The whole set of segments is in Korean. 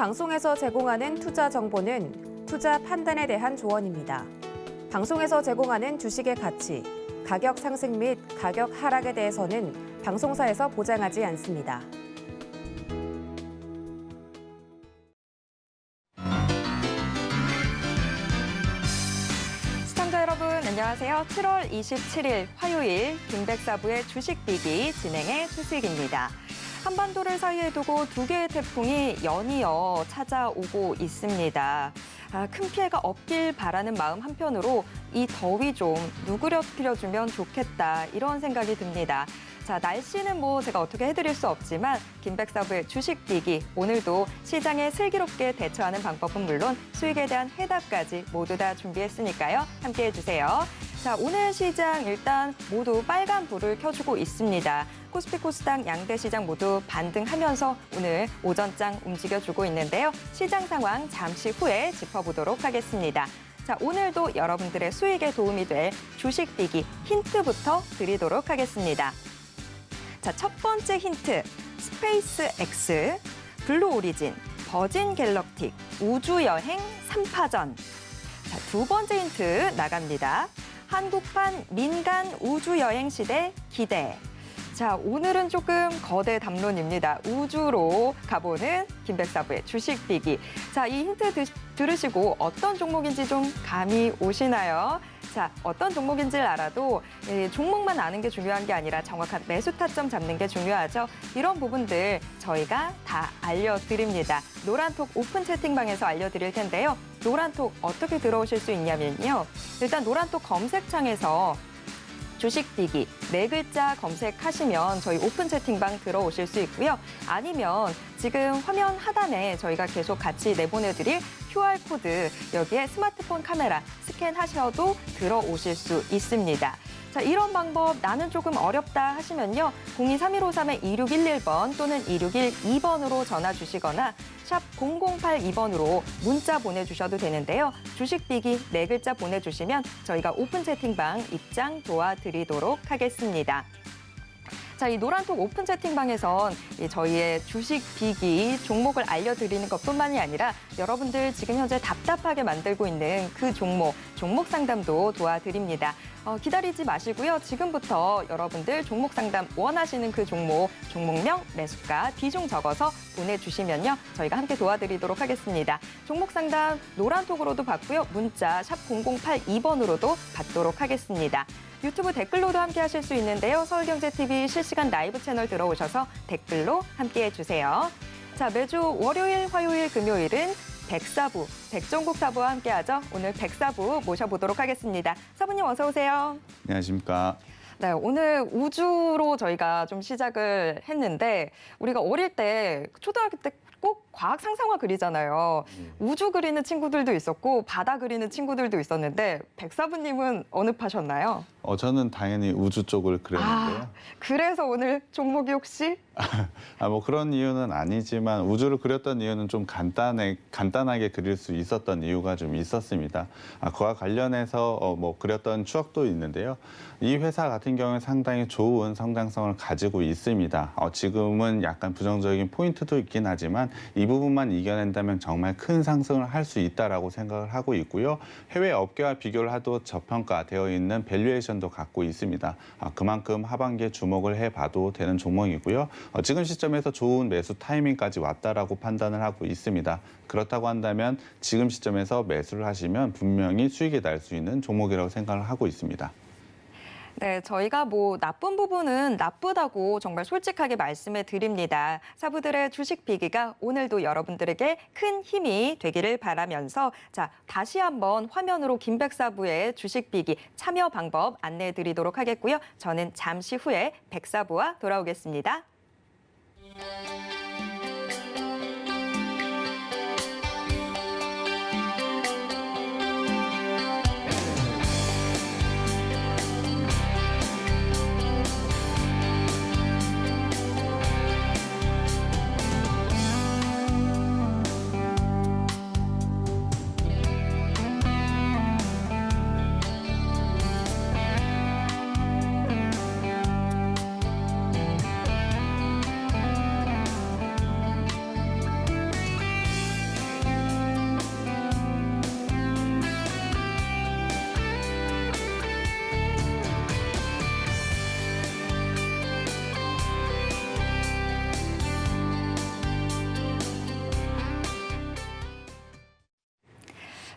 방송에서 제공하는 투자 정보는 투자 판단에 대한 조언입니다. 방송에서 제공하는 주식의 가치, 가격 상승 및 가격 하락에 대해서는 방송사에서 보장하지 않습니다. 시청자 여러분 안녕하세요. 7월 27일 화요일 김백사부의 주식비기 진행의 최수익입니다. 한반도를 사이에 두고 두 개의 태풍이 연이어 찾아오고 있습니다. 큰 피해가 없길 바라는 마음 한편으로 이 더위 좀 누그러뜨려주면 좋겠다 이런 생각이 듭니다. 자, 날씨는 제가 어떻게 해드릴 수 없지만 김백사부의 주식비기 오늘도 시장에 슬기롭게 대처하는 방법은 물론 수익에 대한 해답까지 모두 다 준비했으니까요. 함께해 주세요. 자, 오늘 시장 일단 모두 빨간 불을 켜주고 있습니다. 코스피 코스닥 양대 시장 모두 반등하면서 오늘 오전장 움직여주고 있는데요. 시장 상황 잠시 후에 짚어보도록 하겠습니다. 자, 오늘도 여러분들의 수익에 도움이 될 주식비기 힌트부터 드리도록 하겠습니다. 자, 첫 번째 힌트, 스페이스X, 블루오리진, 버진 갤럭틱, 우주여행 3파전. 자, 두 번째 힌트 나갑니다. 한국판 민간 우주여행 시대 기대. 자, 오늘은 조금 거대 담론입니다. 우주로 가보는 김백사부의 주식비기. 자, 이 힌트 들으시고 어떤 종목인지 좀 감이 오시나요? 자, 어떤 종목인지를 알아도 종목만 아는 게 중요한 게 아니라 정확한 매수 타점 잡는 게 중요하죠. 이런 부분들 저희가 다 알려드립니다. 노란톡 오픈 채팅방에서 알려드릴 텐데요. 노란톡 어떻게 들어오실 수 있냐면요. 일단 노란톡 검색창에서 주식비기 네 글자 검색하시면 저희 오픈 채팅방 들어오실 수 있고요. 아니면 지금 화면 하단에 저희가 계속 같이 내보내드릴 QR코드 여기에 스마트폰 카메라 스캔하셔도 들어오실 수 있습니다. 자, 이런 방법 나는 조금 어렵다 하시면요. 023153-2611번 또는 2612번으로 전화 주시거나 샵 0082번으로 문자 보내주셔도 되는데요. 주식비기 네 글자 보내주시면 저희가 오픈 채팅방 입장 도와드리도록 하겠습니다. 자, 이 노란톡 오픈 채팅방에선 저희의 주식비기 종목을 알려드리는 것뿐만이 아니라 여러분들 지금 현재 답답하게 만들고 있는 그 종목 상담도 도와드립니다. 기다리지 마시고요. 지금부터 여러분들 종목 상담 원하시는 그 종목명, 매수가, 비중 적어서 보내주시면요. 저희가 함께 도와드리도록 하겠습니다. 종목 상담 노란톡으로도 받고요. 문자 샵 0082번으로도 받도록 하겠습니다. 유튜브 댓글로도 함께 하실 수 있는데요. 서울경제TV 실시간 라이브 채널 들어오셔서 댓글로 함께 해주세요. 자, 매주 월요일, 화요일, 금요일은 백사부, 백종국 사부와 함께하죠. 오늘 백사부 모셔보도록 하겠습니다. 사부님 어서 오세요. 안녕하십니까. 네, 오늘 우주로 저희가 좀 시작을 했는데 우리가 어릴 때 초등학교 때 꼭 과학 상상화 그리잖아요. 우주 그리는 친구들도 있었고 바다 그리는 친구들도 있었는데 백사부님은 어느 파셨나요? 저는 당연히 우주 쪽을 그렸는데요. 그래서 오늘 종목이 혹시? 그런 이유는 아니지만 우주를 그렸던 이유는 좀 간단하게 그릴 수 있었던 이유가 좀 있었습니다. 그와 관련해서 그렸던 추억도 있는데요. 이 회사 같은 경우는 상당히 좋은 성장성을 가지고 있습니다. 지금은 약간 부정적인 포인트도 있긴 하지만 이 부분만 이겨낸다면 정말 큰 상승을 할 수 있다라고 생각을 하고 있고요. 해외 업계와 비교를 해도 저평가되어 있는 밸류에이션도 갖고 있습니다. 그만큼 하반기에 주목을 해봐도 되는 종목이고요. 지금 시점에서 좋은 매수 타이밍까지 왔다라고 판단을 하고 있습니다. 그렇다고 한다면 지금 시점에서 매수를 하시면 분명히 수익이 날 수 있는 종목이라고 생각을 하고 있습니다. 네, 저희가 나쁜 부분은 나쁘다고 정말 솔직하게 말씀해 드립니다. 사부들의 주식 비기가 오늘도 여러분들에게 큰 힘이 되기를 바라면서 자, 다시 한번 화면으로 김백사부의 주식 비기 참여 방법 안내해 드리도록 하겠고요. 저는 잠시 후에 백사부와 돌아오겠습니다.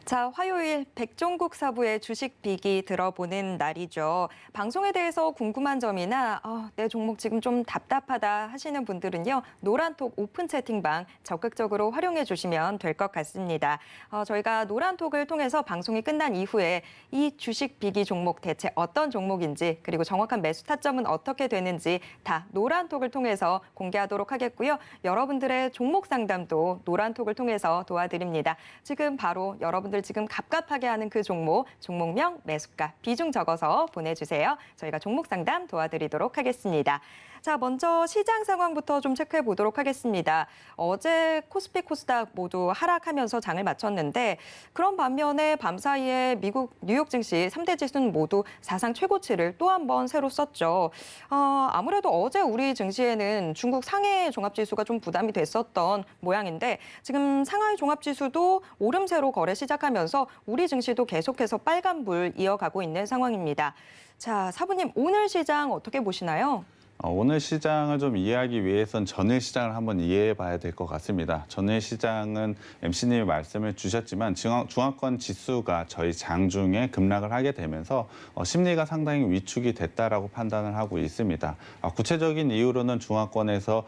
자, 화요일 백종국 사부의 주식 빅이 들어보는 날이죠. 방송에 대해서 궁금한 점이나 내 종목 지금 좀 답답하다 하시는 분들은요. 노란톡 오픈 채팅방 적극적으로 활용해 주시면 될 것 같습니다. 저희가 노란톡을 통해서 방송이 끝난 이후에 이 주식 빅이 종목 대체 어떤 종목인지 그리고 정확한 매수 타점은 어떻게 되는지 다 노란톡을 통해서 공개하도록 하겠고요. 여러분들의 종목 상담도 노란톡을 통해서 도와드립니다. 지금 바로 여러분들 지금 갑갑하게 하는 그 종목명, 매수가, 비중 적어서 보내주세요. 저희가 종목 상담 도와드리도록 하겠습니다. 자, 먼저 시장 상황부터 좀 체크해 보도록 하겠습니다. 어제 코스피, 코스닥 모두 하락하면서 장을 마쳤는데 그런 반면에 밤사이에 미국 뉴욕 증시 3대 지수는 모두 사상 최고치를 또 한 번 새로 썼죠. 아무래도 어제 우리 증시에는 중국 상해 종합지수가 좀 부담이 됐었던 모양인데 지금 상하이 종합지수도 오름세로 거래 시작하면서 우리 증시도 계속해서 빨간불 이어가고 있는 상황입니다. 자, 사부님 오늘 시장 어떻게 보시나요? 오늘 시장을 좀 이해하기 위해선 전일 시장을 한번 이해해 봐야 될 것 같습니다. 전일 시장은 MC님이 말씀을 주셨지만 중화권 지수가 저희 장중에 급락을 하게 되면서 심리가 상당히 위축이 됐다라고 판단을 하고 있습니다. 구체적인 이유로는 중화권에서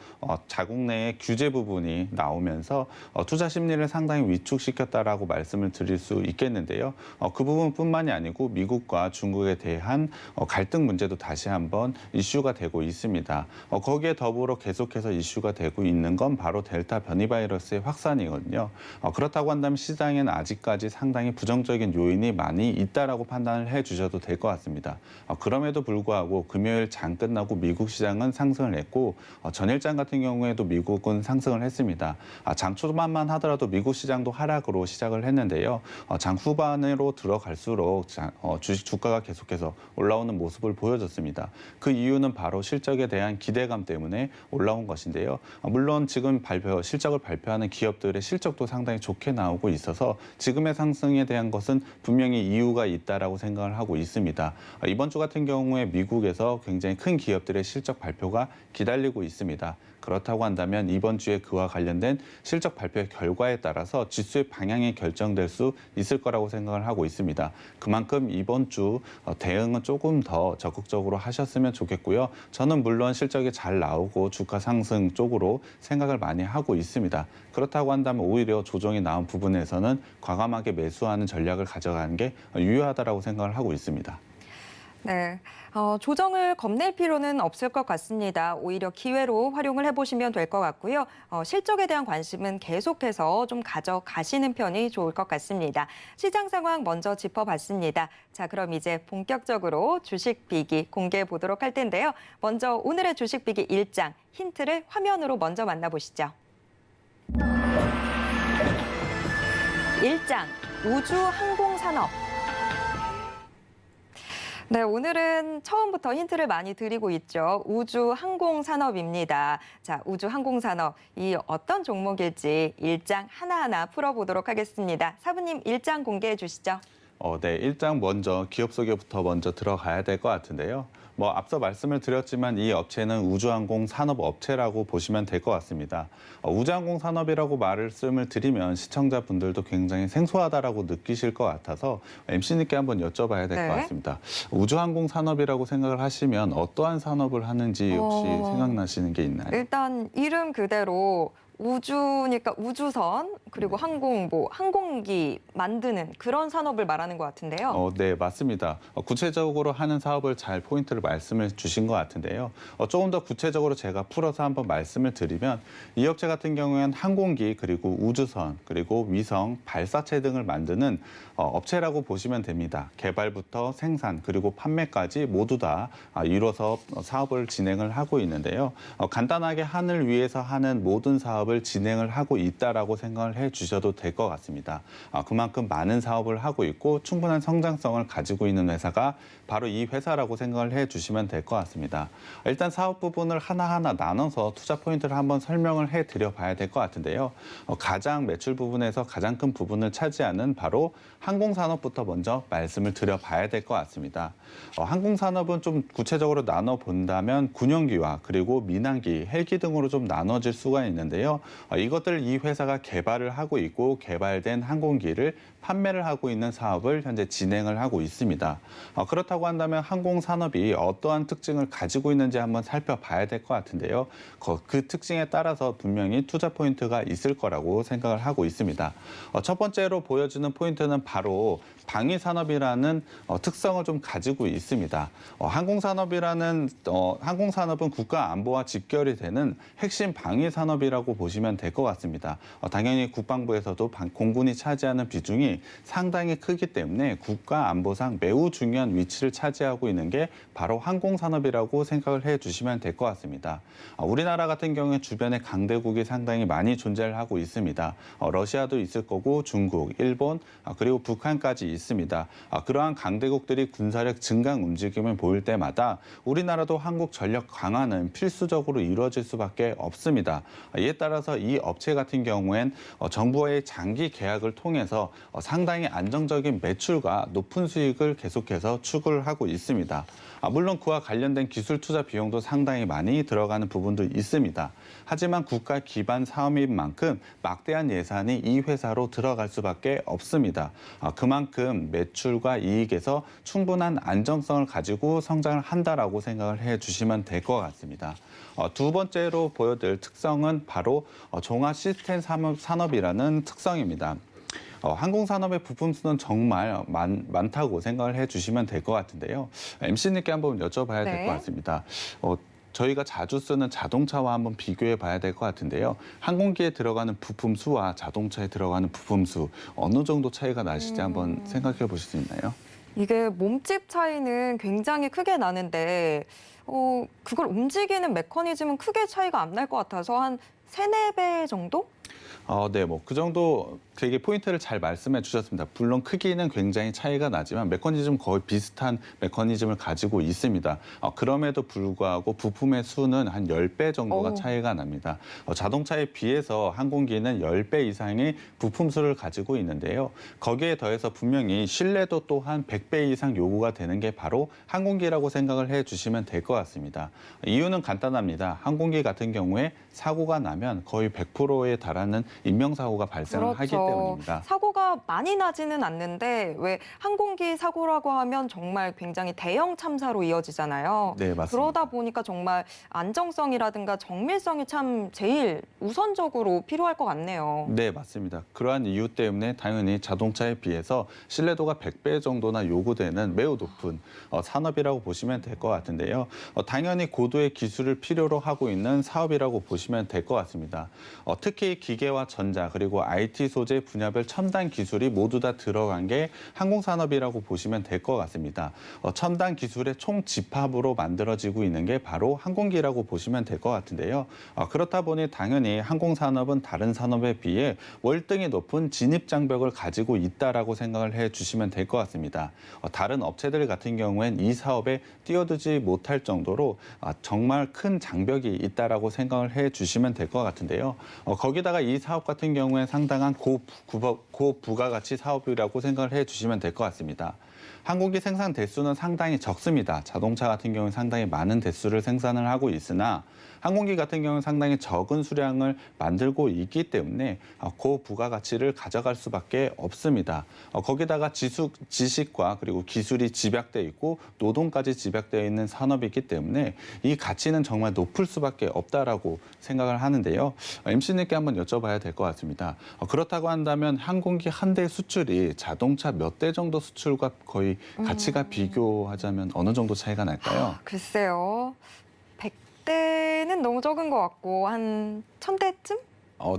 자국 내의 규제 부분이 나오면서 투자 심리를 상당히 위축시켰다라고 말씀을 드릴 수 있겠는데요. 그 부분뿐만이 아니고 미국과 중국에 대한 갈등 문제도 다시 한번 이슈가 되고 있습니다. 거기에 더불어 계속해서 이슈가 되고 있는 건 바로 델타 변이 바이러스의 확산이거든요. 그렇다고 한다면 시장에는 아직까지 상당히 부정적인 요인이 많이 있다라고 판단을 해주셔도 될 것 같습니다. 그럼에도 불구하고 금요일 장 끝나고 미국 시장은 상승을 했고 전일장 같은 경우에도 미국은 상승을 했습니다. 장 초반만 하더라도 미국 시장도 하락으로 시작을 했는데요. 장 후반으로 들어갈수록 주식 주가가 계속해서 올라오는 모습을 보여줬습니다. 그 이유는 바로 실적에 대한 기대감 때문에 올라온 것인데요. 물론 지금 실적을 발표하는 기업들의 실적도 상당히 좋게 나오고 있어서 지금의 상승에 대한 것은 분명히 이유가 있다라고 생각을 하고 있습니다. 이번 주 같은 경우에 미국에서 굉장히 큰 기업들의 실적 발표가 기다리고 있습니다. 그렇다고 한다면 이번 주에 그와 관련된 실적 발표의 결과에 따라서 지수의 방향이 결정될 수 있을 거라고 생각을 하고 있습니다. 그만큼 이번 주 대응은 조금 더 적극적으로 하셨으면 좋겠고요. 저는 물론 실적이 잘 나오고 주가 상승 쪽으로 생각을 많이 하고 있습니다. 그렇다고 한다면 오히려 조정이 나온 부분에서는 과감하게 매수하는 전략을 가져가는 게 유효하다고 생각을 하고 있습니다. 네, 조정을 겁낼 필요는 없을 것 같습니다. 오히려 기회로 활용을 해보시면 될 것 같고요. 실적에 대한 관심은 계속해서 좀 가져가시는 편이 좋을 것 같습니다. 시장 상황 먼저 짚어봤습니다. 자, 그럼 이제 본격적으로 주식 비기 공개해 보도록 할 텐데요. 먼저 오늘의 주식 비기 1장 힌트를 화면으로 먼저 만나보시죠. 1장 우주항공산업. 네, 오늘은 처음부터 힌트를 많이 드리고 있죠. 우주항공산업입니다. 자, 우주항공산업, 이 어떤 종목일지 1장 하나하나 풀어보도록 하겠습니다. 사부님 1장 공개해 주시죠. 네, 1장 먼저 기업 소개부터 먼저 들어가야 될 것 같은데요. 앞서 말씀을 드렸지만 이 업체는 우주항공 산업 업체라고 보시면 될 것 같습니다. 우주항공 산업이라고 말씀을 드리면 시청자분들도 굉장히 생소하다라고 느끼실 것 같아서 MC님께 한번 여쭤봐야 될 것 같습니다. 우주항공 산업이라고 생각을 하시면 어떠한 산업을 하는지 혹시 생각나시는 게 있나요? 일단 이름 그대로 우주니까 우주선 그리고 항공기 만드는 그런 산업을 말하는 것 같은데요. 네, 맞습니다. 구체적으로 하는 사업을 잘 포인트를 말씀을 주신 것 같은데요. 조금 더 구체적으로 제가 풀어서 한번 말씀을 드리면 이 업체 같은 경우에는 항공기 그리고 우주선 그리고 위성, 발사체 등을 만드는 업체라고 보시면 됩니다. 개발부터 생산 그리고 판매까지 모두 다 이뤄서 사업을 진행을 하고 있는데요. 간단하게 하늘 위에서 하는 모든 사업을 진행을 하고 있다라고 생각을 해주셔도 될 것 같습니다. 그만큼 많은 사업을 하고 있고 충분한 성장성을 가지고 있는 회사가 바로 이 회사라고 생각을 해주시면 될 것 같습니다. 일단 사업 부분을 하나하나 나눠서 투자 포인트를 한번 설명을 해드려 봐야 될 것 같은데요. 가장 매출 부분에서 가장 큰 부분을 차지하는 바로 항공산업부터 먼저 말씀을 드려봐야 될 것 같습니다. 항공산업은 좀 구체적으로 나눠 본다면 군용기와 그리고 민항기, 헬기 등으로 좀 나눠질 수가 있는데요. 있는데요. 이것들 이 회사가 개발을 하고 있고 개발된 항공기를 판매를 하고 있는 사업을 현재 진행을 하고 있습니다. 그렇다고 한다면 항공산업이 어떠한 특징을 가지고 있는지 한번 살펴봐야 될 것 같은데요. 그 특징에 따라서 분명히 투자 포인트가 있을 거라고 생각을 하고 있습니다. 첫 번째로 보여주는 포인트는 바로 방위산업이라는 특성을 좀 가지고 있습니다. 항공산업은 국가 안보와 직결이 되는 핵심 방위산업이라고 보시면 될 것 같습니다. 당연히 국방부에서도 공군이 차지하는 비중이 상당히 크기 때문에 국가 안보상 매우 중요한 위치를 차지하고 있는 게 바로 항공산업이라고 생각을 해주시면 될 것 같습니다. 우리나라 같은 경우에 주변에 강대국이 상당히 많이 존재를 하고 있습니다. 러시아도 있을 거고 중국, 일본, 그리고 북한까지 있습니다. 그러한 강대국들이 군사력 증강 움직임을 보일 때마다 우리나라도 한국 전력 강화는 필수적으로 이루어질 수밖에 없습니다. 이에 따라서 이 업체 같은 경우엔 정부와의 장기 계약을 통해서 상당히 안정적인 매출과 높은 수익을 계속해서 추구를 하고 있습니다. 물론 그와 관련된 기술 투자 비용도 상당히 많이 들어가는 부분도 있습니다. 하지만 국가 기반 사업인 만큼 막대한 예산이 이 회사로 들어갈 수밖에 없습니다. 그만큼 매출과 이익에서 충분한 안정성을 가지고 성장을 한다라고 생각을 해주시면 될 것 같습니다. 두 번째로 보여드릴 특성은 바로 종합 시스템 산업이라는 특성입니다. 항공산업의 부품 수는 정말 많다고 생각을 해주시면 될 것 같은데요. MC님께 한번 여쭤봐야 될 것 같습니다. 저희가 자주 쓰는 자동차와 한번 비교해 봐야 될 것 같은데요. 항공기에 들어가는 부품 수와 자동차에 들어가는 부품 수 어느 정도 차이가 나실지 한번 생각해 보실 수 있나요? 이게 몸집 차이는 굉장히 크게 나는데 그걸 움직이는 메커니즘은 크게 차이가 안 날 것 같아서 한 3-4배 정도? 네, 그 정도 되게 포인트를 잘 말씀해 주셨습니다. 물론 크기는 굉장히 차이가 나지만 메커니즘 거의 비슷한 메커니즘을 가지고 있습니다. 그럼에도 불구하고 부품의 수는 한 10배 정도가 차이가 납니다. 자동차에 비해서 항공기는 10배 이상의 부품 수를 가지고 있는데요. 거기에 더해서 분명히 신뢰도 또한 100배 이상 요구가 되는 게 바로 항공기라고 생각을 해 주시면 될 것 같습니다. 이유는 간단합니다. 항공기 같은 경우에 사고가 나면 거의 100%에 달하는 인명사고가 발생을 하기 때문입니다. 사고가 많이 나지는 않는데 왜 항공기 사고라고 하면 정말 굉장히 대형 참사로 이어지잖아요. 네, 맞습니다. 그러다 보니까 정말 안정성이라든가 정밀성이 참 제일 우선적으로 필요할 것 같네요. 네, 맞습니다. 그러한 이유 때문에 당연히 자동차에 비해서 신뢰도가 100배 정도나 요구되는 매우 높은 산업이라고 보시면 될 것 같은데요. 당연히 고도의 기술을 필요로 하고 있는 사업이라고 보시면 될 것 같습니다. 특히 기계와 전자 그리고 IT 소재 분야별 첨단 기술이 모두 다 들어간 게 항공산업이라고 보시면 될 것 같습니다. 첨단 기술의 총집합으로 만들어지고 있는 게 바로 항공기라고 보시면 될 것 같은데요. 그렇다 보니 당연히 항공산업은 다른 산업에 비해 월등히 높은 진입장벽을 가지고 있다라고 생각을 해주시면 될 것 같습니다. 다른 업체들 같은 경우엔 이 사업에 뛰어들지 못할 정도로 정말 큰 장벽이 있다라고 생각을 해주시면 될 것 같은데요. 거기다가 이 사업 같은 경우에 상당한 고부가가치 사업이라고 생각을 해주시면 될 것 같습니다. 항공기 생산 대수는 상당히 적습니다. 자동차 같은 경우는 상당히 많은 대수를 생산을 하고 있으나 항공기 같은 경우는 상당히 적은 수량을 만들고 있기 때문에 고부가가치를 가져갈 수밖에 없습니다. 거기다가 지식과 그리고 기술이 집약돼 있고 노동까지 집약되어 있는 산업이기 때문에 이 가치는 정말 높을 수밖에 없다라고 생각을 하는데요. MC님께 한번 여쭤봐야 될 것 같습니다. 그렇다고 한다면 항공기 한 대 수출이 자동차 몇 대 정도 수출과 거의 가치가 비교하자면 어느 정도 차이가 날까요? 글쎄요. 100대는 너무 적은 것 같고 한 1000대쯤?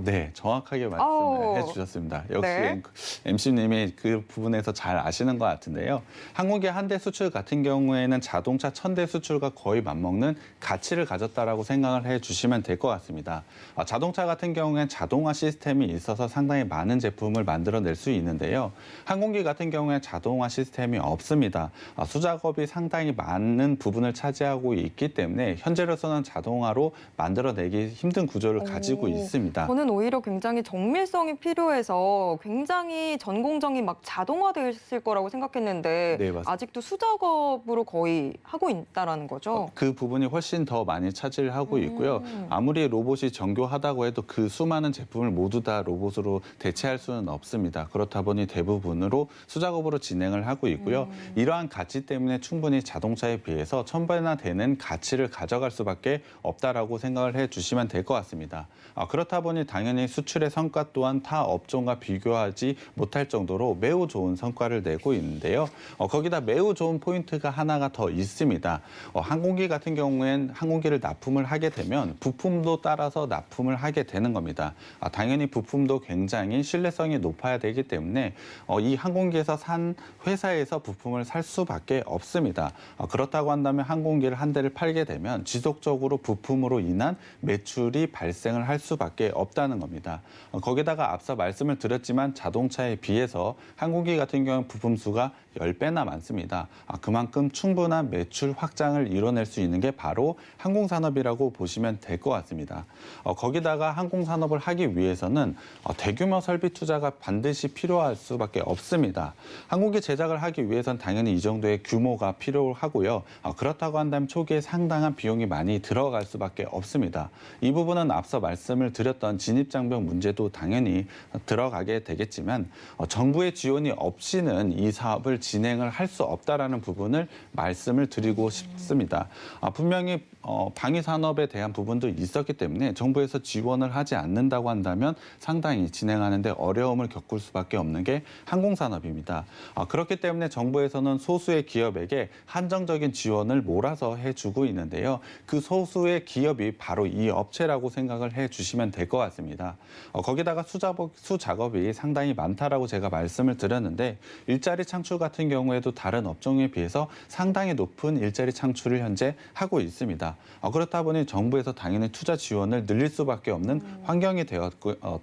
네, 정확하게 말씀을 해주셨습니다. 역시 네. MC님이 그 부분에서 잘 아시는 것 같은데요. 항공기 한 대 수출 같은 경우에는 자동차 1000대 수출과 거의 맞먹는 가치를 가졌다라고 생각을 해주시면 될 것 같습니다. 자동차 같은 경우에는 자동화 시스템이 있어서 상당히 많은 제품을 만들어낼 수 있는데요. 항공기 같은 경우에 자동화 시스템이 없습니다. 수작업이 상당히 많은 부분을 차지하고 있기 때문에 현재로서는 자동화로 만들어내기 힘든 구조를 가지고 있습니다. 저는 오히려 굉장히 정밀성이 필요해서 굉장히 전공정이 막 자동화됐을 거라고 생각했는데 네, 맞습니다. 아직도 수작업으로 거의 하고 있다라는 거죠. 그 부분이 훨씬 더 많이 차지를 하고 있고요. 아무리 로봇이 정교하다고 해도 그 수많은 제품을 모두 다 로봇으로 대체할 수는 없습니다. 그렇다 보니 대부분으로 수작업으로 진행을 하고 있고요. 이러한 가치 때문에 충분히 자동차에 비해서 1000배나 되는 가치를 가져갈 수밖에 없다라고 생각을 해주시면 될 것 같습니다. 그렇다 보니 당연히 수출의 성과 또한 타 업종과 비교하지 못할 정도로 매우 좋은 성과를 내고 있는데요. 거기다 매우 좋은 포인트가 하나가 더 있습니다. 항공기 같은 경우엔 항공기를 납품을 하게 되면 부품도 따라서 납품을 하게 되는 겁니다. 당연히 부품도 굉장히 신뢰성이 높아야 되기 때문에 이 항공기에서 산 회사에서 부품을 살 수밖에 없습니다. 그렇다고 한다면 항공기를 한 대를 팔게 되면 지속적으로 부품으로 인한 매출이 발생을 할 수밖에 없다는 겁니다. 거기다가 앞서 말씀을 드렸지만 자동차에 비해서 항공기 같은 경우는 부품 수가 10배나 많습니다. 그만큼 충분한 매출 확장을 이뤄낼 수 있는 게 바로 항공산업이라고 보시면 될 것 같습니다. 거기다가 항공산업을 하기 위해서는 대규모 설비 투자가 반드시 필요할 수밖에 없습니다. 항공기 제작을 하기 위해서는 당연히 이 정도의 규모가 필요하고요. 그렇다고 한다면 초기에 상당한 비용이 많이 들어갈 수밖에 없습니다. 이 부분은 앞서 말씀을 드렸던 진입장벽 문제도 당연히 들어가게 되겠지만 정부의 지원이 없이는 이 사업을 진행을 할 수 없다라는 부분을 말씀을 드리고 싶습니다. 분명히 방위 산업에 대한 부분도 있었기 때문에 정부에서 지원을 하지 않는다고 한다면 상당히 진행하는데 어려움을 겪을 수밖에 없는 게 항공산업입니다. 그렇기 때문에 정부에서는 소수의 기업에게 한정적인 지원을 몰아서 해주고 있는데요. 그 소수의 기업이 바로 이 업체라고 생각을 해주시면 될 것 같습니다. 거기다가 수작업이 상당히 많다라고 제가 말씀을 드렸는데 일자리 창출 같은 경우에도 다른 업종에 비해서 상당히 높은 일자리 창출을 현재 하고 있습니다. 그렇다 보니 정부에서 당연히 투자 지원을 늘릴 수밖에 없는 환경이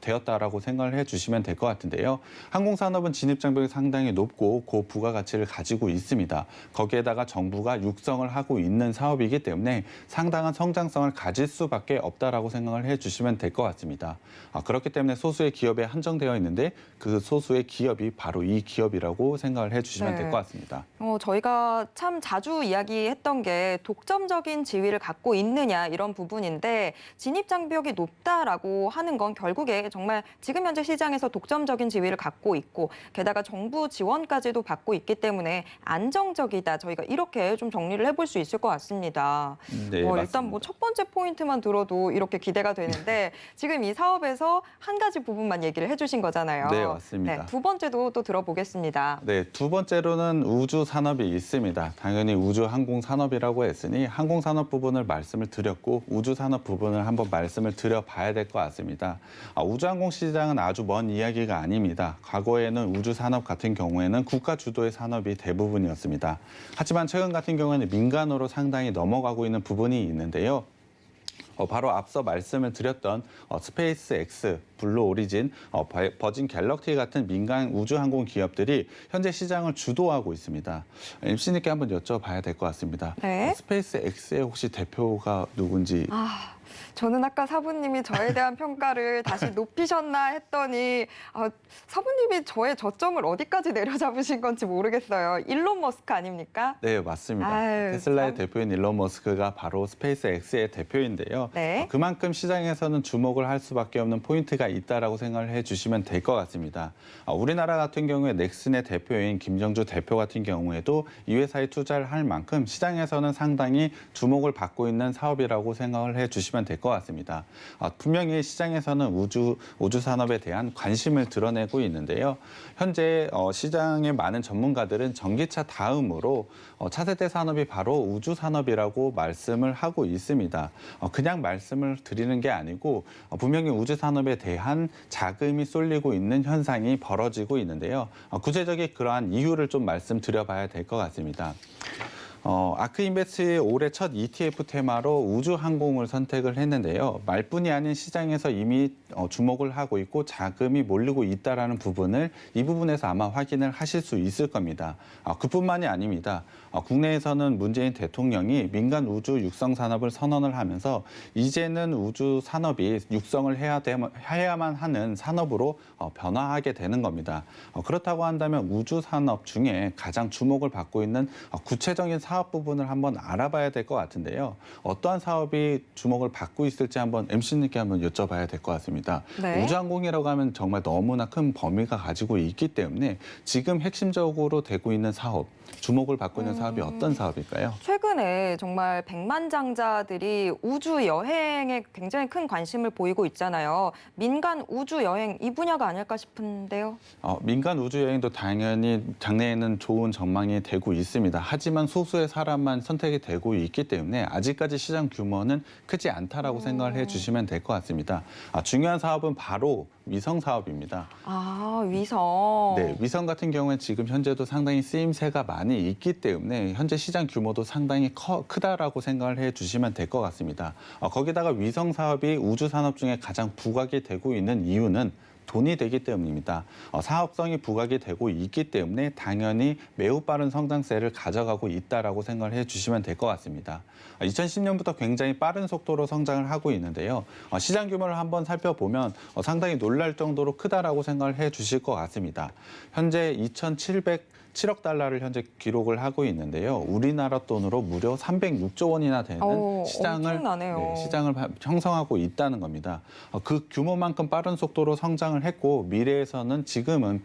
되었다라고 생각을 해주시면 될 것 같은데요. 항공산업은 진입장벽이 상당히 높고 고부가가치를 가지고 있습니다. 거기에다가 정부가 육성을 하고 있는 사업이기 때문에 상당한 성장성을 가질 수밖에 없다라고 생각을 해주시면 될 것 같습니다. 그렇기 때문에 소수의 기업에 한정되어 있는데 그 소수의 기업이 바로 이 기업이라고 생각을 해주시면 될 것 같습니다. 저희가 참 자주 이야기했던 게 독점적인 지위를 갖고 있느냐 이런 부분인데 진입장벽이 높다라고 하는 건 결국에 정말 지금 현재 시장에서 독점적인 지위를 갖고 있고 게다가 정부 지원까지도 받고 있기 때문에 안정적이다. 저희가 이렇게 좀 정리를 해볼 수 있을 것 같습니다. 네, 일단 뭐 첫 번째 포인트만 들어도 이렇게 기대가 되는데 지금 이 사업에서 한 가지 부분만 얘기를 해주신 거잖아요. 네, 맞습니다. 네, 두 번째도 또 들어보겠습니다. 네, 두 번째로는 우주 산업이 있습니다. 당연히 우주 항공 산업이라고 했으니 항공 산업 부분을 말씀을 드렸고 우주 산업 부분을 한번 말씀을 드려봐야 될 것 같습니다. 우주 항공 시장은 아주 먼 이야기가 아닙니다. 과거에는 우주 산업 같은 경우에는 국가 주도의 산업이 대부분이었습니다. 하지만 최근 같은 경우에는 민간으로 상당히 넘어가고 있는 부분이 있는데요. 바로 앞서 말씀을 드렸던 스페이스 X, 블루 오리진, 버진 갤럭시 같은 민간 우주항공 기업들이 현재 시장을 주도하고 있습니다. MC님께 한번 여쭤봐야 될 것 같습니다. 네. 스페이스 X의 혹시 대표가 누군지? 저는 아까 사부님이 저에 대한 평가를 다시 높이셨나 했더니 사부님이 저의 저점을 어디까지 내려잡으신 건지 모르겠어요. 일론 머스크 아닙니까? 네, 맞습니다. 아유, 테슬라의 참. 대표인 일론 머스크가 바로 스페이스 X의 대표인데요. 네. 그만큼 시장에서는 주목을 할 수밖에 없는 포인트가 있다라고 생각을 해주시면 될 것 같습니다. 우리나라 같은 경우에 넥슨의 대표인 김정주 대표 같은 경우에도 이 회사에 투자를 할 만큼 시장에서는 상당히 주목을 받고 있는 사업이라고 생각을 해주시면 될 것 같습니다. 분명히 시장에서는 우주 산업에 대한 관심을 드러내고 있는데요. 현재 시장의 많은 전문가들은 전기차 다음으로 차세대 산업이 바로 우주 산업이라고 말씀을 하고 있습니다. 그냥 말씀을 드리는 게 아니고 분명히 우주 산업에 대한 자금이 쏠리고 있는 현상이 벌어지고 있는데요. 구체적인 그러한 이유를 좀 말씀드려봐야 될 것 같습니다. 아크인베스트의 올해 첫 ETF 테마로 우주항공을 선택을 했는데요. 말뿐이 아닌 시장에서 이미 주목을 하고 있고 자금이 몰리고 있다는 부분을 이 부분에서 아마 확인을 하실 수 있을 겁니다. 그뿐만이 아닙니다. 국내에서는 문재인 대통령이 민간 우주 육성 산업을 선언을 하면서 이제는 우주 산업이 육성을 해야만 하는 산업으로 변화하게 되는 겁니다. 그렇다고 한다면 우주 산업 중에 가장 주목을 받고 있는 구체적인 사업 부분을 한번 알아봐야 될 것 같은데요. 어떠한 사업이 주목을 받고 있을지 한번 MC님께 한번 여쭤봐야 될 것 같습니다. 네. 우주항공이라고 하면 정말 너무나 큰 범위가 가지고 있기 때문에 지금 핵심적으로 되고 있는 사업, 주목을 받고 있는 사업이 어떤 사업일까요? 최근에 정말 백만장자들이 우주 여행에 굉장히 큰 관심을 보이고 있잖아요. 민간 우주 여행 이 분야가 아닐까 싶은데요. 민간 우주 여행도 당연히 장래에는 좋은 전망이 되고 있습니다. 하지만 소수의 사람만 선택이 되고 있기 때문에 아직까지 시장 규모는 크지 않다라고 생각을 해주시면 될 것 같습니다. 중요한 사업은 바로 위성 사업입니다. 위성. 네, 위성 같은 경우는 지금 현재도 상당히 쓰임새가 많이 있기 때문에 현재 시장 규모도 상당히 크다라고 생각을 해주시면 될 것 같습니다. 거기다가 위성 사업이 우주 산업 중에 가장 부각이 되고 있는 이유는 돈이 되기 때문입니다. 사업성이 부각이 되고 있기 때문에 당연히 매우 빠른 성장세를 가져가고 있다라고 생각을 해주시면 될 것 같습니다. 2010년부터 굉장히 빠른 속도로 성장을 하고 있는데요. 시장 규모를 한번 살펴보면 상당히 놀랄 정도로 크다라고 생각을 해주실 것 같습니다. 현재 2,707억 달러를 현재 기록을 하고 있는데요. 우리나라 돈으로 무려 306조 원이나 되는 시장을 형성하고 있다는 겁니다. 그 규모만큼 빠른 속도로 성장을 했고 미래에서는 지금은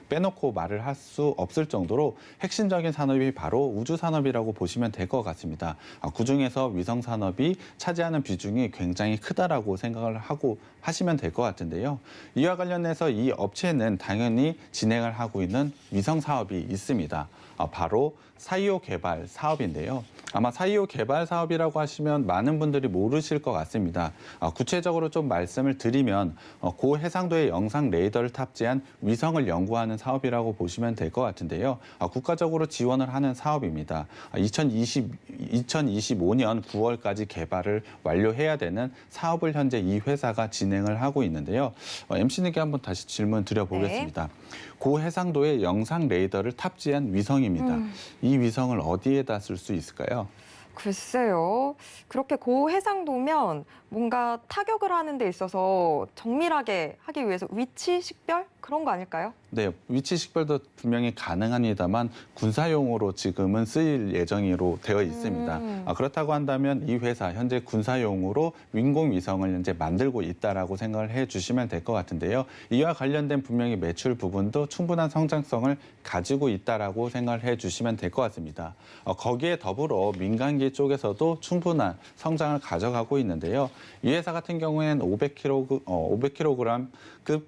빼놓고 말을 할 수 없을 정도로 핵심적인 산업이 바로 우주 산업이라고 보시면 될 것 같습니다. 그중에서 위성 산업이 차지하는 비중이 굉장히 크다라고 생각을 하고 하시면 될 것 같은데요. 이와 관련해서 이 업체는 당연히 진행을 하고 있는 위성 사업이 있습니다. 바로 사이오 개발 사업인데요. 아마 사이오 개발 사업이라고 하시면 많은 분들이 모르실 것 같습니다. 구체적으로 좀 말씀을 드리면 고해상도의 영상 레이더를 탑재한 위성을 연구하는 사업이라고 보시면 될 것 같은데요. 국가적으로 지원을 하는 사업입니다. 2025년 9월까지 개발을 완료해야 되는 사업을 현재 이 회사가 진행을 하고 있는데요. MC님께 한번 다시 질문 드려보겠습니다. 네. 고해상도의 영상 레이더를 탑재한 위성입니다. 이 위성을 어디에다 쓸 수 있을까요? 글쎄요. 그렇게 고해상도면 뭔가 타격을 하는 데 있어서 정밀하게 하기 위해서 위치 식별? 그런 거 아닐까요? 네, 위치 식별도 분명히 가능합니다만 군사용으로 지금은 쓰일 예정으로 되어 있습니다. 그렇다고 한다면 이 회사 현재 군사용으로 인공위성을 현재 만들고 있다라고 생각을 해주시면 될 것 같은데요. 이와 관련된 분명히 매출 부분도 충분한 성장성을 가지고 있다라고 생각을 해주시면 될 것 같습니다. 거기에 더불어 민간기 쪽에서도 충분한 성장을 가져가고 있는데요. 이 회사 같은 경우에는 500kg급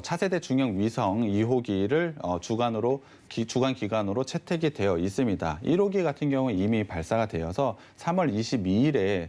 차세대 중형 위성 2호기를 주간 기간으로 채택이 되어 있습니다. 1호기 같은 경우 이미 발사가 되어서 3월 22일에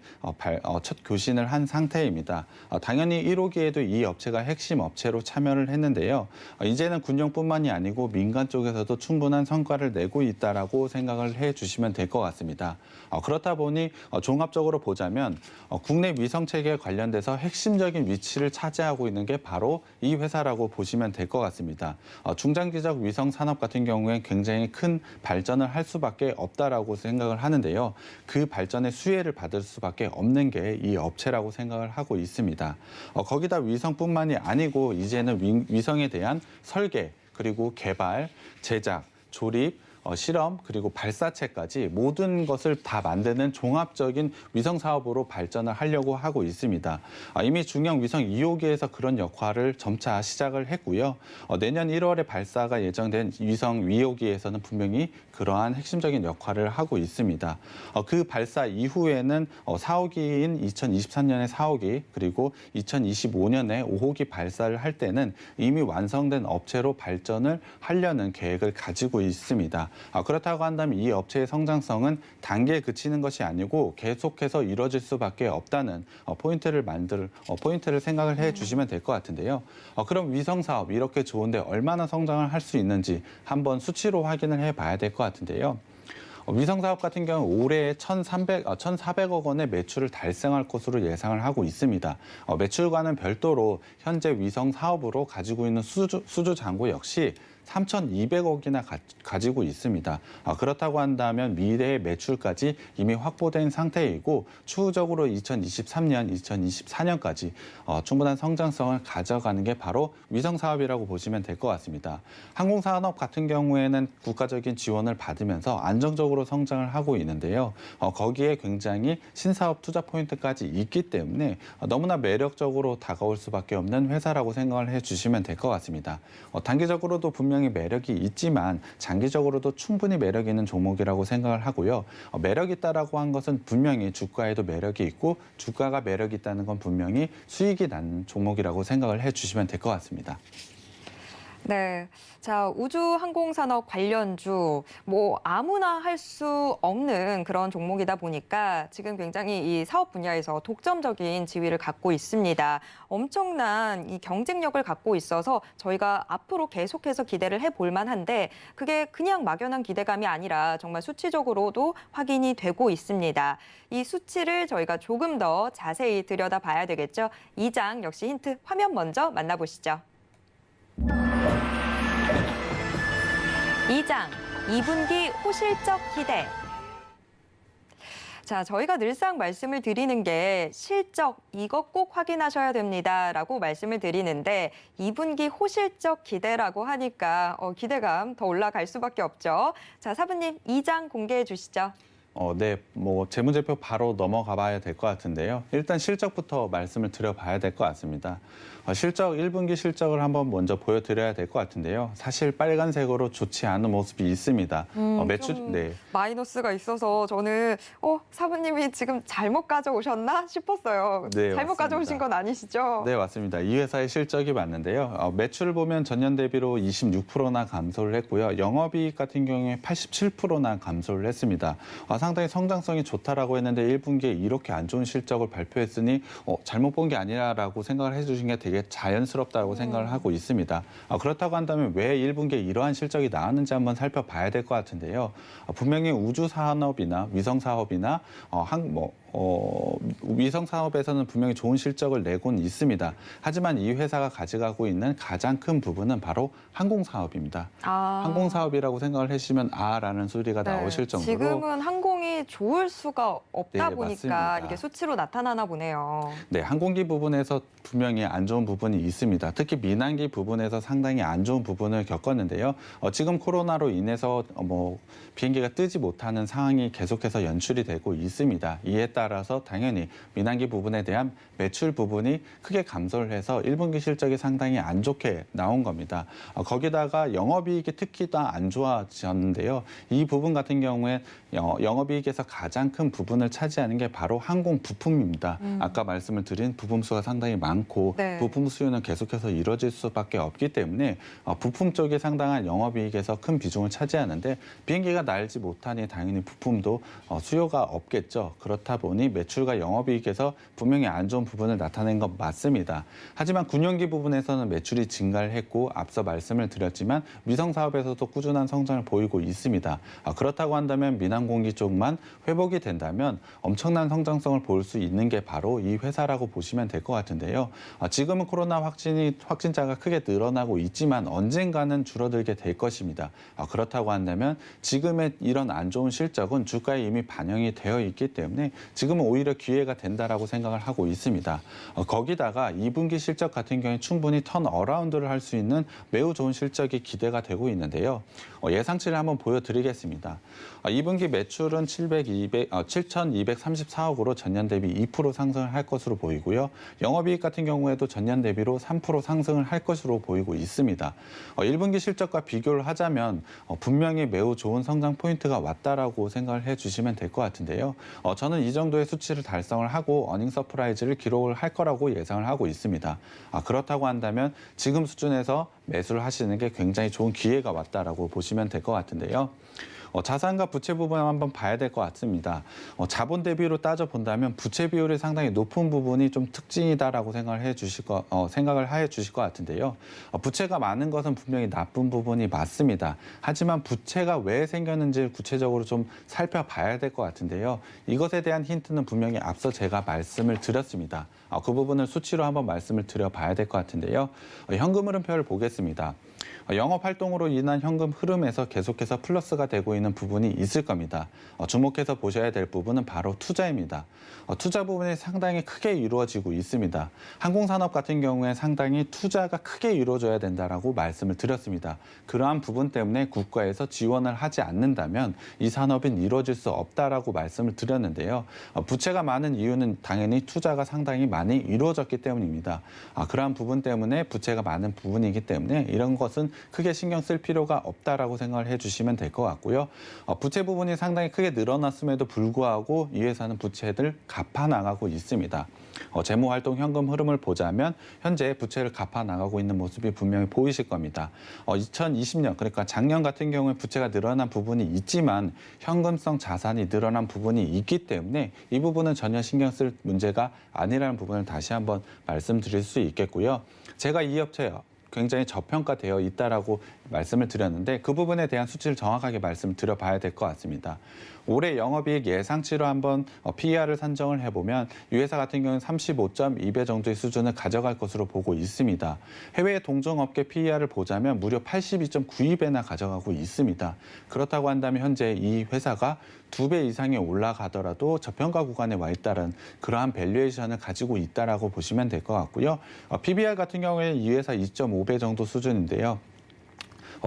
첫 교신을 한 상태입니다. 당연히 1호기에도 이 업체가 핵심 업체로 참여를 했는데요. 이제는 군용뿐만이 아니고 민간 쪽에서도 충분한 성과를 내고 있다라고 생각을 해주시면 될 것 같습니다. 그렇다 보니 종합적으로 보자면 국내 위성 체계에 관련돼서 핵심적인 위치를 차지하고 있는 게 바로 이 회사라고 보시면 될 것 같습니다. 중장기적 위성 산업 같은 경우에 굉장히 큰 발전을 할 수밖에 없다라고 생각을 하는데요. 그 발전의 수혜를 받을 수밖에 없는 게 이 업체라고 생각을 하고 있습니다. 거기다 위성뿐만이 아니고 이제는 위성에 대한 설계, 그리고 개발, 제작, 조립, 실험, 그리고 발사체까지 모든 것을 다 만드는 종합적인 위성 사업으로 발전을 하려고 하고 있습니다. 이미 중형 위성 2호기에서 그런 역할을 점차 시작을 했고요. 내년 1월에 발사가 예정된 위성 2호기에서는 분명히 그러한 핵심적인 역할을 하고 있습니다. 그 발사 이후에는 4호기인 2023년에 4호기, 그리고 2025년에 5호기 발사를 할 때는 이미 완성된 업체로 발전을 하려는 계획을 가지고 있습니다. 그렇다고 한다면 이 업체의 성장성은 단계에 그치는 것이 아니고 계속해서 이루어질 수밖에 없다는 포인트를 생각을 해주시면 될 것 같은데요. 그럼 위성 사업 이렇게 좋은데 얼마나 성장을 할 수 있는지 한번 수치로 확인을 해봐야 될 것 같은데요. 위성사업 같은 경우 올해 1,400억 원의 매출을 달성할 것으로 예상을 하고 있습니다. 매출과는 별도로 현재 위성 사업으로 가지고 있는 수주 잔고 역시 3,200억이나 가지고 있습니다. 그렇다고 한다면 미래의 매출까지 이미 확보된 상태이고 추후적으로 2023년, 2024년까지 충분한 성장성을 가져가는 게 바로 위성 사업이라고 보시면 될 것 같습니다. 항공산업 같은 경우에는 국가적인 지원을 받으면서 안정적으로 성장을 하고 있는데요. 거기에 굉장히 신사업 투자 포인트까지 있기 때문에 너무나 매력적으로 다가올 수밖에 없는 회사라고 생각을 해주시면 될 것 같습니다. 단기적으로도 분명히 매력이 있지만 장기적으로도 충분히 매력 있는 종목이라고 생각을 하고요. 매력 있다라고 한 것은 분명히 주가에도 매력이 있고 주가가 매력 있다는 건 분명히 수익이 나는 종목이라고 생각을 해주시면 될 것 같습니다. 네. 자, 우주항공산업 관련주, 뭐 아무나 할 수 없는 그런 종목이다 보니까 지금 굉장히 이 사업 분야에서 독점적인 지위를 갖고 있습니다. 엄청난 이 경쟁력을 갖고 있어서 저희가 앞으로 계속해서 기대를 해볼 만한데 그게 그냥 막연한 기대감이 아니라 정말 수치적으로도 확인이 되고 있습니다. 이 수치를 저희가 조금 더 자세히 들여다봐야 되겠죠. 이 장 역시 힌트 화면 먼저 만나보시죠. 2장, 2분기 호실적 기대. 자, 저희가 늘상 말씀을 드리는 게 실적, 이거 꼭 확인하셔야 됩니다라고 말씀을 드리는데 2분기 호실적 기대라고 하니까 기대감 더 올라갈 수밖에 없죠. 자, 사부님, 2장 공개해 주시죠. 네, 재무제표 바로 넘어가 봐야 될 것 같은데요. 일단 실적부터 말씀을 드려봐야 될 것 같습니다. 실적, 1분기 실적을 한번 먼저 보여드려야 될 것 같은데요. 사실 빨간색으로 좋지 않은 모습이 있습니다. 좀 마이너스가 있어서 저는 사부님이 지금 잘못 가져오셨나 싶었어요. 네, 잘못 맞습니다. 가져오신 건 아니시죠? 네, 맞습니다. 이 회사의 실적이 맞는데요. 매출을 보면 전년 대비로 26%나 감소를 했고요. 영업이익 같은 경우에 87%나 감소를 했습니다. 상당히 성장성이 좋다라고 했는데 1분기에 이렇게 안 좋은 실적을 발표했으니 잘못 본 게 아니라고 생각을 해주신 게 되게 자연스럽다고 생각을 하고 있습니다. 그렇다고 한다면 왜 1분기에 이러한 실적이 나왔는지 한번 살펴봐야 될 것 같은데요. 분명히 우주 산업이나 위성 사업이나 위성 사업에서는 분명히 좋은 실적을 내고는 있습니다. 하지만 이 회사가 가져가고 있는 가장 큰 부분은 바로 항공 사업입니다. 항공 사업이라고 생각을 해주시면 라는 소리가 나오실 정도로 지금은 항공이 좋을 수가 없다 네, 보니까 맞습니다. 이게 수치로 나타나나 보네요. 네, 항공기 부분에서 분명히 안 좋은 부분이 있습니다. 특히 민항기 부분에서 상당히 안 좋은 부분을 겪었는데요. 지금 코로나로 인해서 비행기가 뜨지 못하는 상황이 계속해서 연출이 되고 있습니다. 이에 따라서 당연히 민항기 부분에 대한 매출 부분이 크게 감소를 해서 1분기 실적이 상당히 안 좋게 나온 겁니다. 거기다가 영업이익이 특히 더 안 좋아졌는데요. 이 부분 같은 경우에 영업이익에서 가장 큰 부분을 차지하는 게 바로 항공 부품입니다. 아까 말씀을 드린 부품 수가 상당히 많고 부품 수요는 계속해서 이루어질 수밖에 없기 때문에 부품 쪽이 상당한 영업이익에서 큰 비중을 차지하는데 비행기가 날지 못하니 당연히 부품도 수요가 없겠죠. 그렇다 보니 매출과 영업이익에서 분명히 안 좋은 부분을 나타낸 건 맞습니다. 하지만 군용기 부분에서는 매출이 증가를 했고 앞서 말씀을 드렸지만 위성 사업에서도 꾸준한 성장을 보이고 있습니다. 그렇다고 한다면 민항공기 쪽만 회복이 된다면 엄청난 성장성을 볼 수 있는 게 바로 이 회사라고 보시면 될 것 같은데요. 지금은 코로나 확진자가 크게 늘어나고 있지만 언젠가는 줄어들게 될 것입니다. 그렇다고 한다면 지금의 이런 안 좋은 실적은 주가에 이미 반영이 되어 있기 때문에 지금은 오히려 기회가 된다라고 생각을 하고 있습니다. 거기다가 2분기 실적 같은 경우에 충분히 턴어라운드를 할 수 있는 매우 좋은 실적이 기대가 되고 있는데요. 예상치를 한번 보여드리겠습니다. 2분기 매출은 7,234억으로 전년 대비 2% 상승을 할 것으로 보이고요. 영업이익 같은 경우에도 전년 대비로 3% 상승을 할 것으로 보이고 있습니다. 1분기 실적과 비교를 하자면 분명히 매우 좋은 성장 포인트가 왔다라고 생각을 해주시면 될 것 같은데요. 저는 이 정도의 수치를 달성을 하고 어닝 서프라이즈를 기록을 할 거라고 예상을 하고 있습니다. 그렇다고 한다면 지금 수준에서 매수를 하시는 게 굉장히 좋은 기회가 왔다라고 보시면 될 것 같은데요. 자산과 부채 부분을 한번 봐야 될 것 같습니다. 자본 대비로 따져본다면 부채 비율이 상당히 높은 부분이 좀 특징이다라고 생각을 해 주실 것 같은데요. 부채가 많은 것은 분명히 나쁜 부분이 맞습니다. 하지만 부채가 왜 생겼는지 구체적으로 좀 살펴봐야 될 것 같은데요. 이것에 대한 힌트는 분명히 앞서 제가 말씀을 드렸습니다. 그 부분을 수치로 한번 말씀을 드려봐야 될 것 같은데요. 현금 흐름표를 보겠습니다. 영업 활동으로 인한 현금 흐름에서 계속해서 플러스가 되고 있는 부분이 있을 겁니다. 주목해서 보셔야 될 부분은 바로 투자입니다. 투자 부분이 상당히 크게 이루어지고 있습니다. 항공산업 같은 경우에 상당히 투자가 크게 이루어져야 된다라고 말씀을 드렸습니다. 그러한 부분 때문에 국가에서 지원을 하지 않는다면 이 산업은 이루어질 수 없다라고 말씀을 드렸는데요. 부채가 많은 이유는 당연히 투자가 상당히 많이 이루어졌기 때문입니다. 그러한 부분 때문에 부채가 많은 부분이기 때문에 이런 것은 크게 신경 쓸 필요가 없다라고 생각을 해주시면 될 것 같고요. 부채 부분이 상당히 크게 늘어났음에도 불구하고 이 회사는 부채를 갚아 나가고 있습니다. 재무활동 현금 흐름을 보자면 현재 부채를 갚아 나가고 있는 모습이 분명히 보이실 겁니다. 2020년 그러니까 작년 같은 경우에 부채가 늘어난 부분이 있지만 현금성 자산이 늘어난 부분이 있기 때문에 이 부분은 전혀 신경 쓸 문제가 아니라는 부분을 다시 한번 말씀드릴 수 있겠고요. 제가 이 업체요. 굉장히 저평가되어 있다라고 말씀을 드렸는데 그 부분에 대한 수치를 정확하게 말씀드려 봐야 될 것 같습니다. 올해 영업이익 예상치로 한번 PER을 산정을 해보면 이 회사 같은 경우는 35.2배 정도의 수준을 가져갈 것으로 보고 있습니다. 해외 동종업계 PER을 보자면 무려 82.92배나 가져가고 있습니다. 그렇다고 한다면 현재 이 회사가 2배 이상이 올라가더라도 저평가 구간에 와 있다는 그러한 밸류에이션을 가지고 있다라고 보시면 될 것 같고요. PBR 같은 경우에 이 회사 2.5배 정도 수준인데요.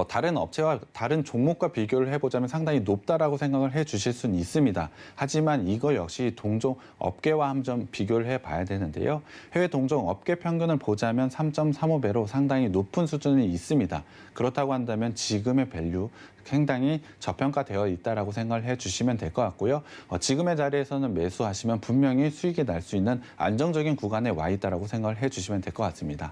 다른 업체와 다른 종목과 비교를 해보자면 상당히 높다라고 생각을 해주실 수는 있습니다. 하지만 이거 역시 동종 업계와 한번 비교를 해봐야 되는데요. 해외 동종 업계 평균을 보자면 3.35배로 상당히 높은 수준이 있습니다. 그렇다고 한다면 지금의 밸류 상당히 저평가되어 있다라고 생각을 해주시면 될 것 같고요. 지금의 자리에서는 매수하시면 분명히 수익이 날 수 있는 안정적인 구간에 와 있다라고 생각을 해주시면 될 것 같습니다.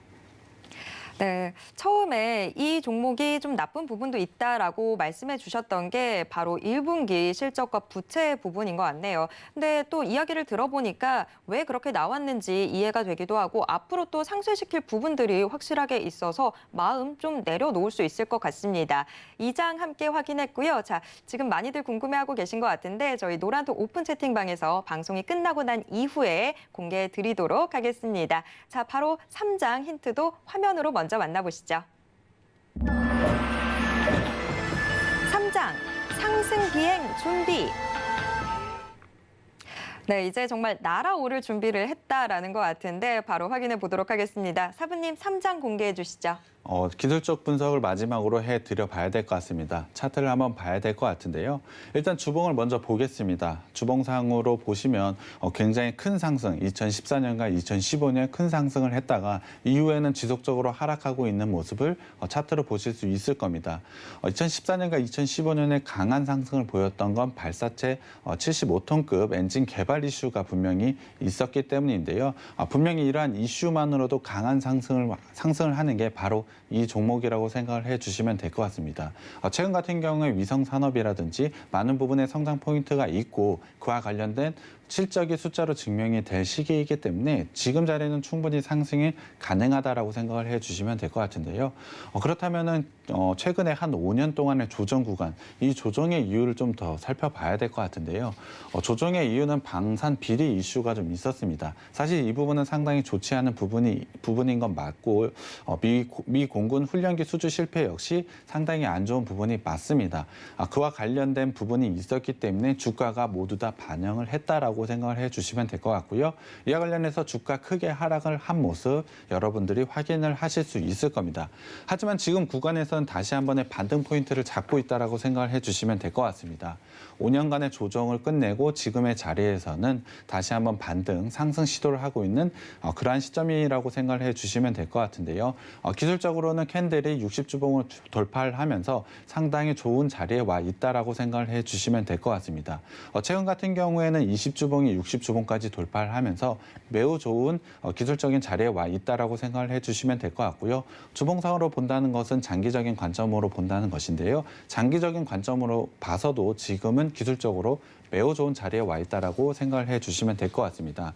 네, 처음에 이 종목이 좀 나쁜 부분도 있다라고 말씀해 주셨던 게 바로 1분기 실적과 부채 부분인 것 같네요. 근데 또 이야기를 들어보니까 왜 그렇게 나왔는지 이해가 되기도 하고 앞으로 또 상쇄시킬 부분들이 확실하게 있어서 마음 좀 내려놓을 수 있을 것 같습니다. 이 장 함께 확인했고요. 자, 지금 많이들 궁금해하고 계신 것 같은데 저희 노란톡 오픈 채팅방에서 방송이 끝나고 난 이후에 공개해 드리도록 하겠습니다. 자, 바로 3장 힌트도 화면으로 먼저 만나보시죠. 3장, 상승 비행 준비. 네, 이제 정말 날아오를 준비를 했다라는 것 같은데 바로 확인해 보도록 하겠습니다. 사부님 3장 공개해 주시죠. 기술적 분석을 마지막으로 해드려 봐야 될 것 같습니다. 차트를 한번 봐야 될 것 같은데요. 일단 주봉을 먼저 보겠습니다. 주봉상으로 보시면 굉장히 큰 상승, 2014년과 2015년 큰 상승을 했다가 이후에는 지속적으로 하락하고 있는 모습을 차트로 보실 수 있을 겁니다. 2014년과 2015년에 강한 상승을 보였던 건 발사체 75톤급 엔진 개발 이슈가 분명히 있었기 때문인데요. 분명히 이러한 이슈만으로도 강한 상승을 하는 게 바로 이 종목이라고 생각을 해주시면 될 것 같습니다. 최근 같은 경우에 위성 산업이라든지 많은 부분에 성장 포인트가 있고 그와 관련된 실적이 숫자로 증명이 될 시기이기 때문에 지금 자리는 충분히 상승이 가능하다라고 생각을 해주시면 될 것 같은데요. 그렇다면은 최근에 한 5년 동안의 조정 구간, 이 조정의 이유를 좀 더 살펴봐야 될 것 같은데요. 조정의 이유는 방산 비리 이슈가 좀 있었습니다. 사실 이 부분은 상당히 좋지 않은 부분인 건 맞고 미 공군 훈련기 수주 실패 역시 상당히 안 좋은 부분이 맞습니다. 그와 관련된 부분이 있었기 때문에 주가가 모두 다 반영을 했다라고 생각을 해주시면 될 것 같고요. 이와 관련해서 주가 크게 하락을 한 모습 여러분들이 확인을 하실 수 있을 겁니다. 하지만 지금 구간에서는 다시 한 번의 반등 포인트를 잡고 있다라고 생각을 해주시면 될 것 같습니다. 5년간의 조정을 끝내고 지금의 자리에서는 다시 한번 반등, 상승 시도를 하고 있는 그러한 시점이라고 생각을 해주시면 될 것 같은데요. 기술적으로는 캔들이 60주봉을 돌파를 하면서 상당히 좋은 자리에 와 있다라고 생각을 해주시면 될 것 같습니다. 최근 같은 경우에는 20주봉 주봉이 60주봉까지 돌파를 하면서 매우 좋은 기술적인 자리에 와 있다라고 생각을 해주시면 될 것 같고요. 주봉상으로 본다는 것은 장기적인 관점으로 본다는 것인데요. 장기적인 관점으로 봐서도 지금은 기술적으로 매우 좋은 자리에 와 있다라고 생각을 해주시면 될 것 같습니다.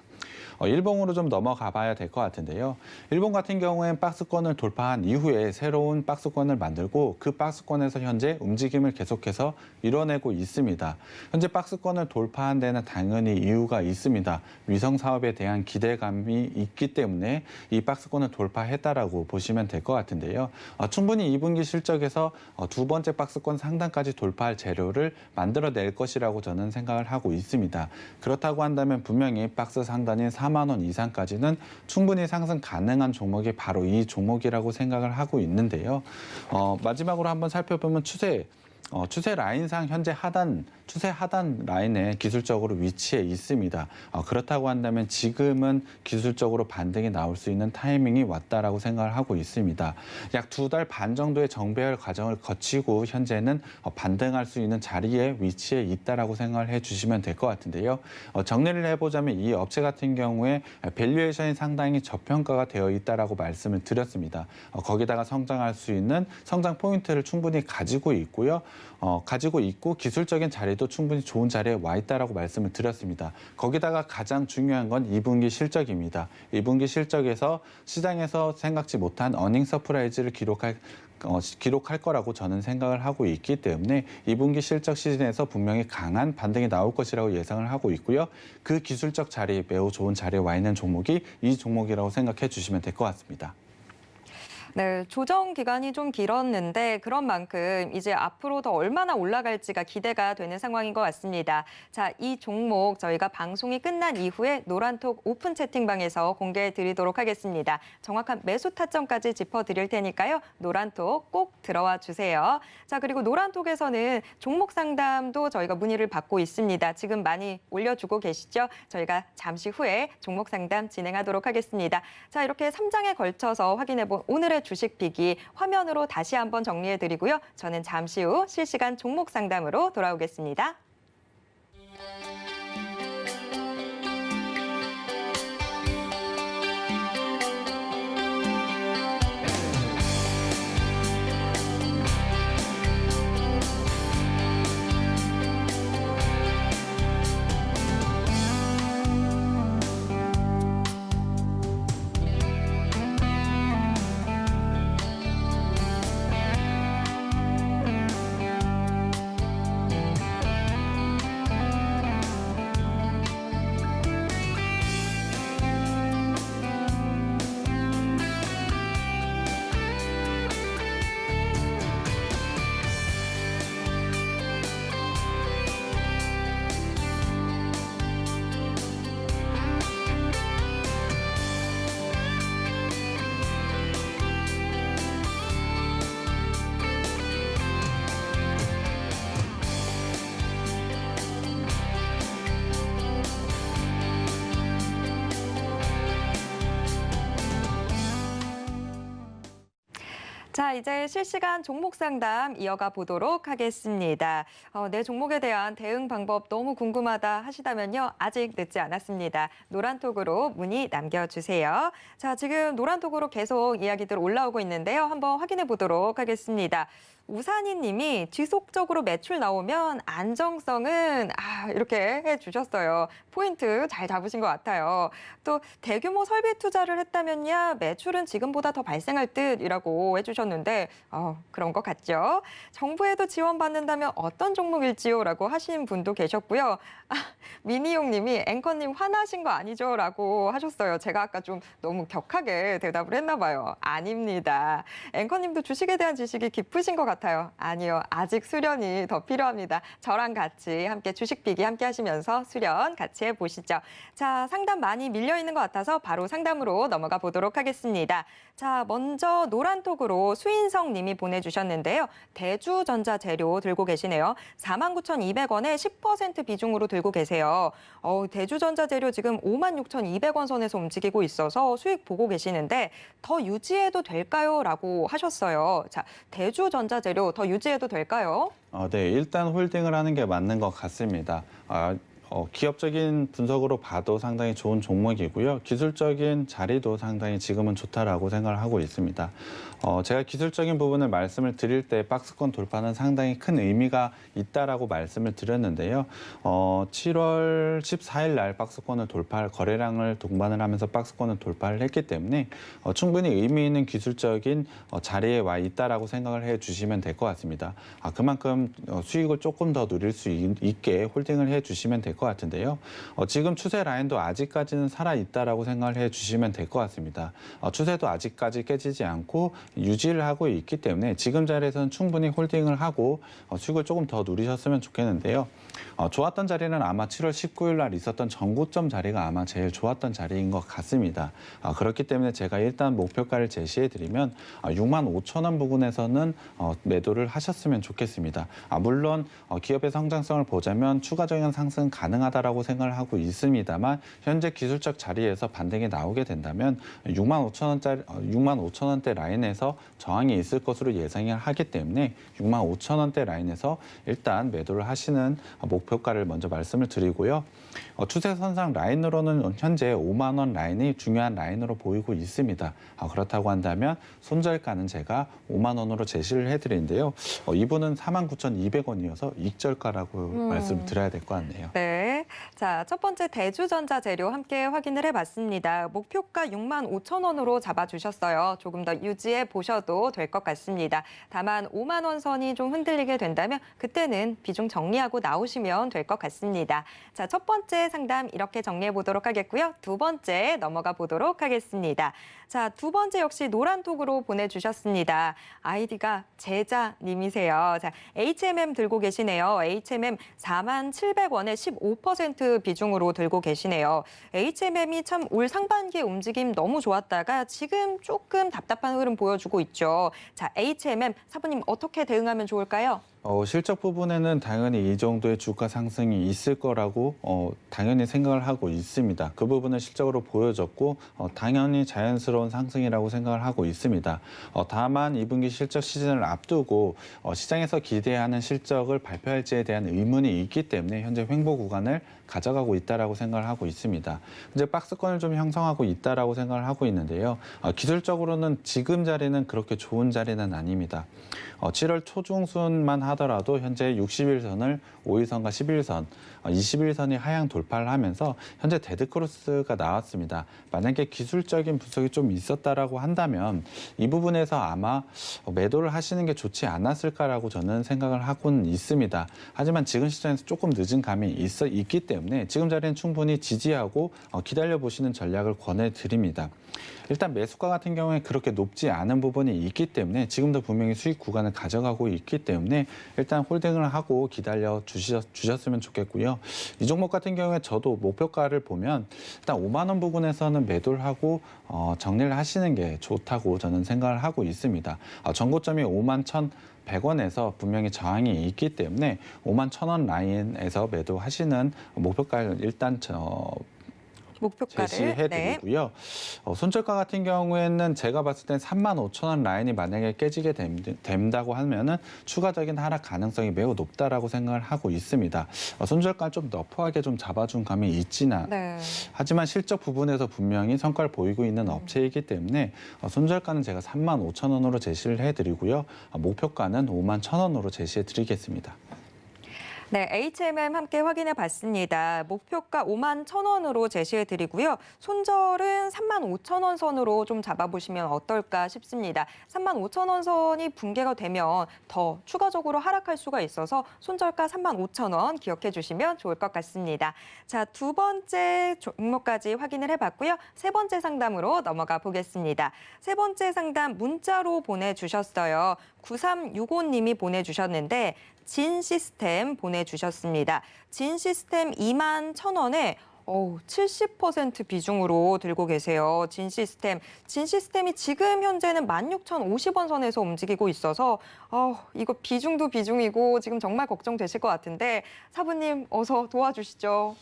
일봉으로 좀 넘어가 봐야 될 것 같은데요. 일본 같은 경우엔 박스권을 돌파한 이후에 새로운 박스권을 만들고 그 박스권에서 현재 움직임을 계속해서 이뤄내고 있습니다. 현재 박스권을 돌파한 데는 당연히 이유가 있습니다. 위성 사업에 대한 기대감이 있기 때문에 이 박스권을 돌파했다라고 보시면 될 것 같은데요. 충분히 2분기 실적에서 두 번째 박스권 상단까지 돌파할 재료를 만들어낼 것이라고 저는 생각을 하고 있습니다. 그렇다고 한다면 분명히 박스 상단인 4만 원 이상까지는 충분히 상승 가능한 종목이 바로 이 종목이라고 생각을 하고 있는데요. 마지막으로 한번 살펴보면 추세 라인상 현재 추세 하단 라인에 기술적으로 위치해 있습니다. 그렇다고 한다면 지금은 기술적으로 반등이 나올 수 있는 타이밍이 왔다라고 생각을 하고 있습니다. 약 2달 반 정도의 정배열 과정을 거치고 현재는 반등할 수 있는 자리에 위치해 있다라고 생각을 해주시면 될 것 같은데요. 정리를 해보자면 이 업체 같은 경우에 밸류에이션이 상당히 저평가가 되어 있다라고 말씀을 드렸습니다. 거기다가 성장할 수 있는 성장 포인트를 충분히 가지고 있고요. 가지고 있고 기술적인 자리도 충분히 좋은 자리에 와 있다라고 말씀을 드렸습니다. 거기다가 가장 중요한 건 2분기 실적입니다. 2분기 실적에서 시장에서 생각지 못한 어닝 서프라이즈를 기록할 거라고 저는 생각을 하고 있기 때문에 2분기 실적 시즌에서 분명히 강한 반등이 나올 것이라고 예상을 하고 있고요. 그 기술적 자리, 매우 좋은 자리에 와 있는 종목이 이 종목이라고 생각해 주시면 될 것 같습니다. 네, 조정 기간이 좀 길었는데 그런 만큼 이제 앞으로 더 얼마나 올라갈지가 기대가 되는 상황인 것 같습니다. 자, 이 종목 저희가 방송이 끝난 이후에 노란톡 오픈 채팅방에서 공개해 드리도록 하겠습니다. 정확한 매수 타점까지 짚어드릴 테니까요. 노란톡 꼭 들어와 주세요. 자, 그리고 노란톡에서는 종목 상담도 저희가 문의를 받고 있습니다. 지금 많이 올려주고 계시죠? 저희가 잠시 후에 종목 상담 진행하도록 하겠습니다. 자, 이렇게 3장에 걸쳐서 확인해본 오늘의 주식 비기 화면으로 다시 한번 정리해드리고요. 저는 잠시 후 실시간 종목 상담으로 돌아오겠습니다. 자, 이제 실시간 종목 상담 이어가 보도록 하겠습니다. 내 종목에 대한 대응 방법 너무 궁금하다 하시다면요. 아직 늦지 않았습니다. 노란톡으로 문의 남겨주세요. 자, 지금 노란톡으로 계속 이야기들 올라오고 있는데요. 한번 확인해 보도록 하겠습니다. 우산이 님이 지속적으로 매출 나오면 안정성은 이렇게 해주셨어요. 포인트 잘 잡으신 것 같아요. 또 대규모 설비 투자를 했다면야 매출은 지금보다 더 발생할 듯이라고 해주셨는데 그런 것 같죠? 정부에도 지원받는다면 어떤 종목일지요? 라고 하신 분도 계셨고요. 미니용 님이 앵커님 화나신 거 아니죠? 라고 하셨어요. 제가 아까 좀 너무 격하게 대답을 했나 봐요. 아닙니다. 앵커님도 주식에 대한 지식이 깊으신 것 같아요. 아니요. 아직 수련이 더 필요합니다. 저랑 같이 함께 주식 비기 함께 하시면서 수련 같이 해보시죠. 자, 상담 많이 밀려 있는 것 같아서 바로 상담으로 넘어가 보도록 하겠습니다. 자, 먼저 노란톡으로 수인성 님이 보내주셨는데요. 대주전자재료 들고 계시네요. 49,200원에 10% 비중으로 들고 계세요. 대주전자재료 지금 56,200원 선에서 움직이고 있어서 수익 보고 계시는데 더 유지해도 될까요? 라고 하셨어요. 자, 대주전자재료 더 유지해도 될까요? 네, 일단 홀딩을 하는 게 맞는 것 같습니다. 기업적인 분석으로 봐도 상당히 좋은 종목이고요. 기술적인 자리도 상당히 지금은 좋다라고 생각을 하고 있습니다. 제가 기술적인 부분을 말씀을 드릴 때 박스권 돌파는 상당히 큰 의미가 있다라고 말씀을 드렸는데요. 7월 14일 날 박스권을 돌파할 거래량을 동반을 하면서 박스권을 돌파를 했기 때문에 충분히 의미 있는 기술적인 자리에 와 있다라고 생각을 해주시면 될 것 같습니다. 그만큼 수익을 조금 더 누릴 수 있게 홀딩을 해주시면 될 것 같은데요. 지금 추세 라인도 아직까지는 살아 있다라고 생각을 해주시면 될 것 같습니다. 추세도 아직까지 깨지지 않고 유지를 하고 있기 때문에 지금 자리에서는 충분히 홀딩을 하고 수익을 조금 더 누리셨으면 좋겠는데요. 좋았던 자리는 아마 7월 19일 날 있었던 전고점 자리가 아마 제일 좋았던 자리인 것 같습니다. 그렇기 때문에 제가 일단 목표가를 제시해드리면 65,000원 부근에서는 매도를 하셨으면 좋겠습니다. 물론 기업의 성장성을 보자면 추가적인 상승 가능하다라고 생각을 하고 있습니다만 현재 기술적 자리에서 반등이 나오게 된다면 65,000원대 라인에서 저항이 있을 것으로 예상을 하기 때문에 65,000원대 라인에서 일단 매도를 하시는 목표가를 먼저 말씀을 드리고요. 추세선상 라인으로는 현재 5만 원 라인이 중요한 라인으로 보이고 있습니다. 그렇다고 한다면 손절가는 제가 5만 원으로 제시를 해드리는데요. 이분은 49,200원이어서 익절가라고 말씀을 드려야 될 것 같네요. 네. 자, 첫 번째 대주전자 재료 함께 확인을 해봤습니다. 목표가 65,000원으로 잡아주셨어요. 조금 더 유지해 보셔도 될 것 같습니다. 다만 5만 원 선이 좀 흔들리게 된다면 그때는 비중 정리하고 나오시면 될 것 같습니다. 자, 첫 번째 상담 이렇게 정리해 보도록 하겠고요. 두 번째 넘어가 보도록 하겠습니다. 자, 두 번째 역시 노란톡으로 보내주셨습니다. 아이디가 제자님이세요. 자, HMM 들고 계시네요. HMM 47,000원에 15% 비중으로 들고 계시네요. HMM이 참 올 상반기에 움직임 너무 좋았다가 지금 조금 답답한 흐름 보여주고 있죠. 자, HMM 사부님 어떻게 대응하면 좋을까요? 실적 부분에는 당연히 이 정도의 주가 상승이 있을 거라고 당연히 생각을 하고 있습니다. 그 부분은 실적으로 보여졌고 당연히 자연스러운 상승이라고 생각을 하고 있습니다. 다만 2분기 실적 시즌을 앞두고 시장에서 기대하는 실적을 발표할지에 대한 의문이 있기 때문에 현재 횡보 구간을 가져가고 있다라고 생각을 하고 있습니다. 이제 박스권을 좀 형성하고 있다라고 생각을 하고 있는데요. 기술적으로는 지금 자리는 그렇게 좋은 자리는 아닙니다. 7월 초중순만 하더라도 현재 60일선을 5일선과 11선, 21선이 하향 돌파를 하면서 현재 데드크로스가 나왔습니다. 만약에 기술적인 분석이 좀 있었다라고 한다면 이 부분에서 아마 매도를 하시는 게 좋지 않았을까라고 저는 생각을 하고는 있습니다. 하지만 지금 시장에서 조금 늦은 감이 있기 때문에 지금 자리는 충분히 지지하고 기다려보시는 전략을 권해드립니다. 일단 매수가 같은 경우에 그렇게 높지 않은 부분이 있기 때문에 지금도 분명히 수익 구간을 가져가고 있기 때문에 일단 홀딩을 하고 기다려 주셨으면 좋겠고요. 이 종목 같은 경우에 저도 목표가를 보면 일단 5만 원 부분에서는 매도를 하고 정리를 하시는 게 좋다고 저는 생각을 하고 있습니다. 전고점이 51,100원에서 분명히 저항이 있기 때문에 51,000원 라인에서 매도하시는 목표가를 일단 목표가를 제시해드리고요. 손절가 같은 경우에는 제가 봤을 땐 35,000원 라인이 만약에 깨지게 된다고 하면은 추가적인 하락 가능성이 매우 높다라고 생각을 하고 있습니다. 손절가를 좀 너프하게 좀 잡아준 감이 있지는 하지만 실적 부분에서 분명히 성과를 보이고 있는 업체이기 때문에 손절가는 제가 35,000원으로 제시를 해드리고요. 목표가는 51,000원으로 제시해드리겠습니다. 네, HMM 함께 확인해 봤습니다. 목표가 51,000원으로 제시해 드리고요. 손절은 35,000원 선으로 좀 잡아보시면 어떨까 싶습니다. 35,000원 선이 붕괴가 되면 더 추가적으로 하락할 수가 있어서 손절가 35,000원 기억해 주시면 좋을 것 같습니다. 자, 두 번째 종목까지 확인을 해봤고요. 세 번째 상담으로 넘어가 보겠습니다. 세 번째 상담 문자로 보내주셨어요. 9365님이 보내주셨는데 진 시스템 보내주셨습니다. 진 시스템 21,000원에 70% 비중으로 들고 계세요. 진 시스템이 지금 현재는 16,050원 선에서 움직이고 있어서 이거 비중도 비중이고 지금 정말 걱정되실 것 같은데 사부님 어서 도와주시죠.